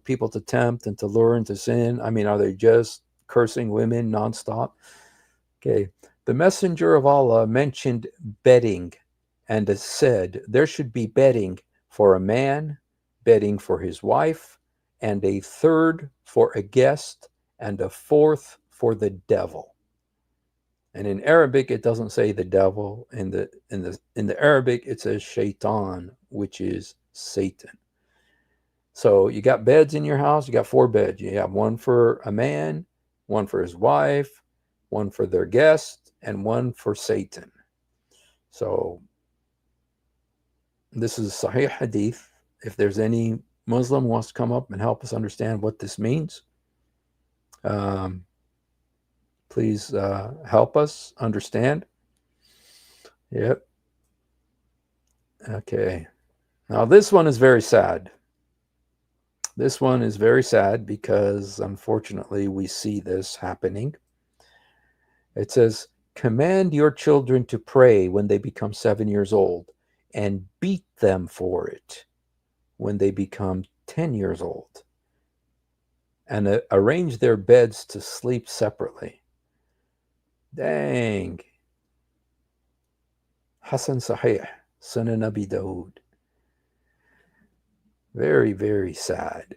people to tempt and to lure into sin? I mean, are they just cursing women nonstop? Okay, the messenger of Allah mentioned bedding and said there should be bedding for a man, bedding for his wife, and a third for a guest, and a fourth for the devil. And in Arabic, it doesn't say the devil. In the Arabic, it says shaitan, which is Satan. So you got beds in your house. You got 4 beds. You have one for a man, one for his wife, one for their guest, and one for Satan. So this is Sahih Hadith. If there's any Muslim who wants to come up and help us understand what this means, please help us understand. Yep. Okay. Now this one is very sad. This one is very sad because unfortunately we see this happening. It says, command your children to pray when they become 7 years old and beat them for it when they become 10 years old, and arrange their beds to sleep separately. Dang. Hasan Sahih, Sunan Abi Dawood. Very, very sad.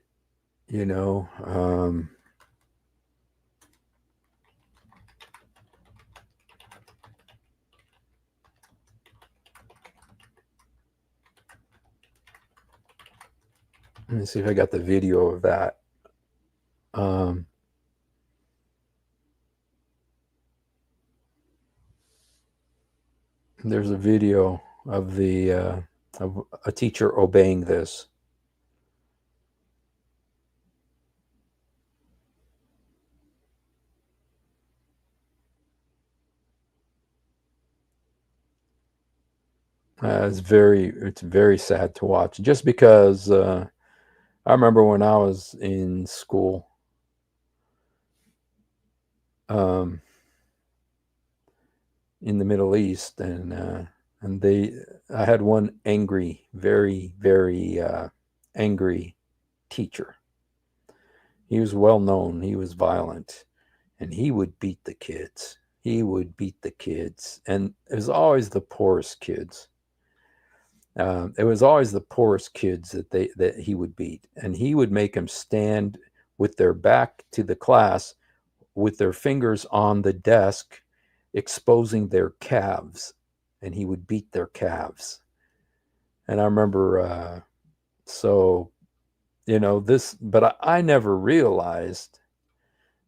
Let me see if I got the video of that. There's a video of of a teacher obeying this. It's very sad to watch. Just because I remember when I was in school, in the Middle East, and I had one angry, very, very angry teacher. He was well known. He was violent, and he would beat the kids. He would beat the kids, and it was always the poorest kids. It was always the poorest kids that he would beat, and he would make them stand with their back to the class, with their fingers on the desk, exposing their calves, and he would beat their calves. And I remember, this, but I never realized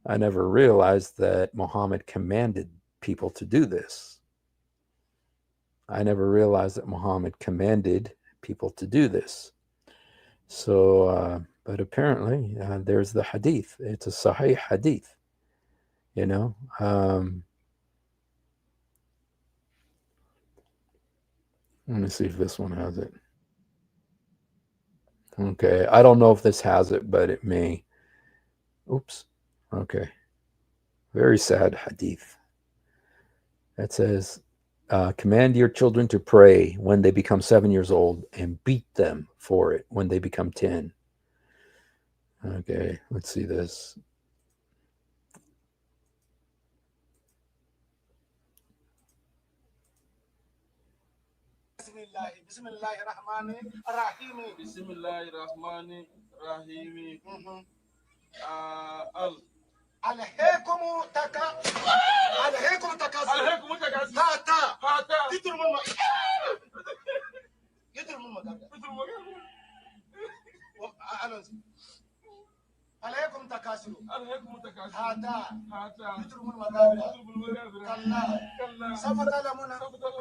that Muhammad commanded people to do this. I never realized that Muhammad commanded people to do this. So, but apparently there's the hadith. It's a Sahih hadith, Let me see if this one has it. Okay, I don't know if this has it, but it may. Oops. Okay. Very sad hadith. That says, command your children to pray when they become 7 years old and beat them for it when they become 10. Okay, let's see this. ألهيكم تكاثر هاتا تدر من عليكم تكاثر هاتا تدر من مقابر كلا سوف تعلمون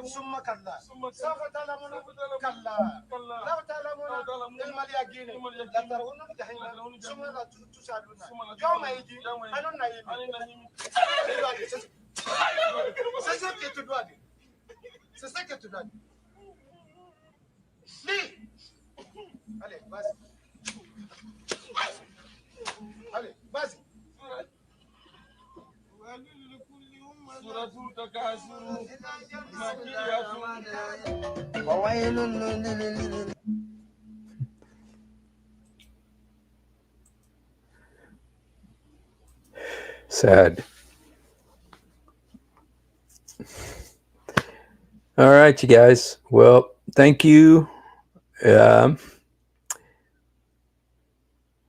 ثم كلا سوف تعلمون كلا لو تعلمون علم اليقين لترون الجحيم ثم لا تسألون يوم يجي أنا نايم C'est ça que tu dois dire. C'est ça que tu dois dire. Lis. Allez, vas-y. Allez, vas-y. Sad. All right, you guys. Well, thank you.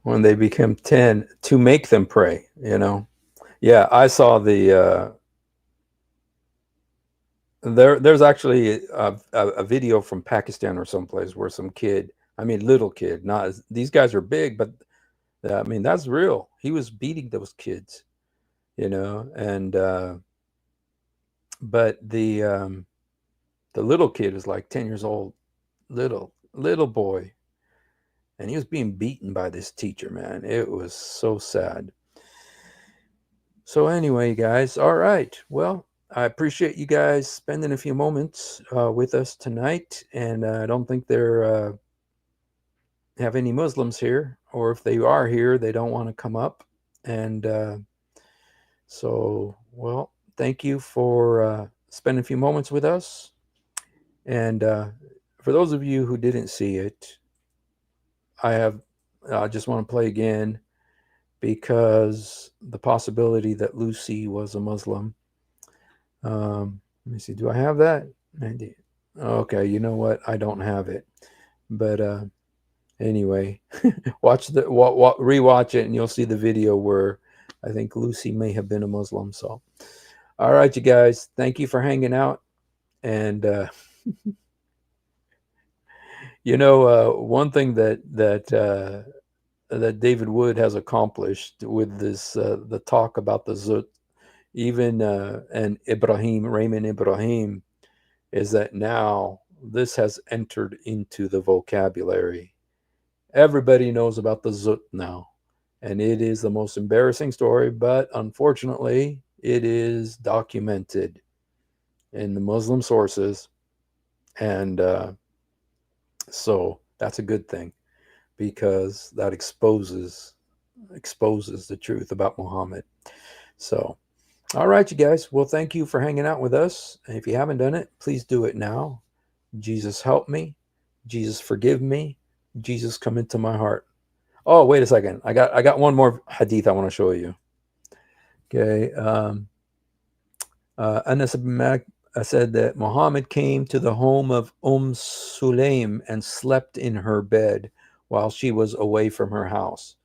When they become 10, to make them pray, you know. Yeah, I saw the there's actually a video from Pakistan or someplace where some kid, I mean little kid, not these guys are big, but I mean that's real. He was beating those kids, you know, and but the little kid is like 10 years old, little boy, and he was being beaten by this teacher, man. It was so sad. So anyway, guys, all right. Well, I appreciate you guys spending a few moments with us tonight, and I don't think there have any Muslims here, or if they are here, they don't want to come up. And so, well, thank you for spending a few moments with us. And for those of you who didn't see it, I just want to play again because the possibility that Lucy was a Muslim. Let me see. Do I have that? Okay, you know what? I don't have it. But anyway, rewatch it, and you'll see the video where I think Lucy may have been a Muslim. So, all right, you guys. Thank you for hanging out. And you know, one thing that David Wood has accomplished with this the talk about the Zut, even and Raymond Ibrahim, is that now this has entered into the vocabulary. Everybody knows about the Zut now, and it is the most embarrassing story, but unfortunately it is documented in the Muslim sources, and so that's a good thing, because that exposes the truth about Muhammad. So, all right, you guys. Well, thank you for hanging out with us. And if you haven't done it, please do it now. Jesus, help me. Jesus, forgive me. Jesus, come into my heart. Oh, wait a second. I got one more hadith I want to show you. Okay. Anas ibn Malik said that Muhammad came to the home of Sulaim and slept in her bed while she was away from her house.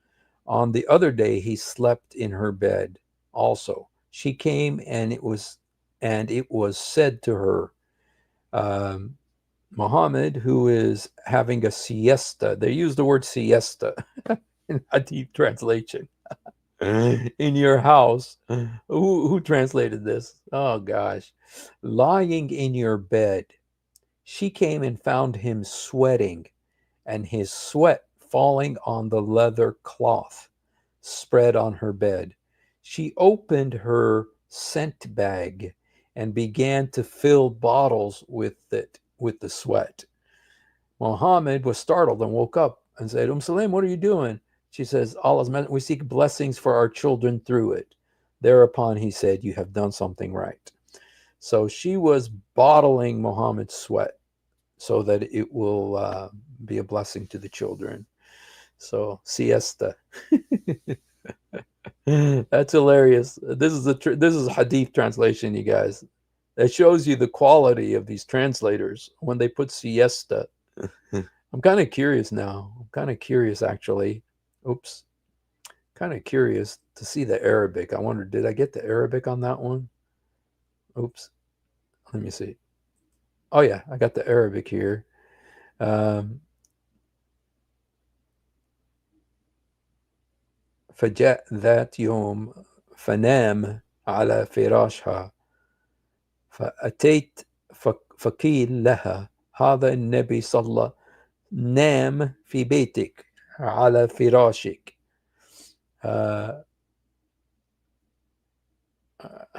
On the other day, he slept in her bed also. She came, and it was said to her, Muhammad, who is having a siesta. They use the word siesta in Hadith translation. In your house. Who translated this? Oh gosh. Lying in your bed. She came and found him sweating, and his sweat falling on the leather cloth spread on her bed. She opened her scent bag and began to fill bottles with the sweat. Muhammad was startled and woke up and said, Sulaim, what are you doing? She says, Allah's meant, we seek blessings for our children through it. Thereupon he said, you have done something right. So she was bottling Muhammad's sweat so that it will be a blessing to the children. So siesta. That's hilarious. This is a hadith translation, you guys. That shows you the quality of these translators when they put siesta. I'm kind of curious now. I'm kind of curious, actually. Oops. Kind of curious to see the Arabic. I wonder, did I get the Arabic on that one? Oops. Let me see. Oh yeah, I got the Arabic here. فجاء ذات يوم فنام على فراشها فأتيت فقيل لها هذا النبي صلى نام في بيتك على فراشك.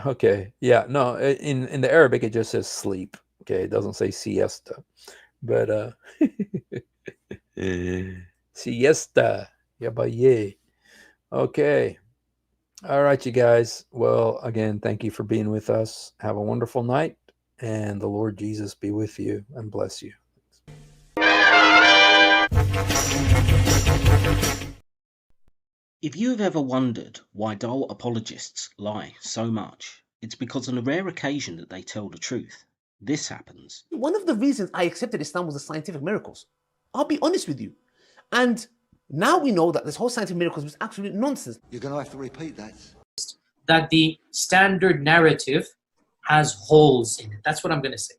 Okay, yeah, no, in the Arabic it just says sleep. Okay, it doesn't say siesta, but siesta, yeah. Okay, all right, you guys. Well, again, thank you for being with us. Have a wonderful night, and the Lord Jesus be with you and bless you. If you have ever wondered why dull apologists lie so much, it's because on a rare occasion that they tell the truth. This happens. One of the reasons I accepted Islam was the scientific miracles. I'll be honest with you. And now we know that this whole scientific miracles was absolute nonsense. You're going to have to repeat that. That the standard narrative has holes in it. That's what I'm going to say.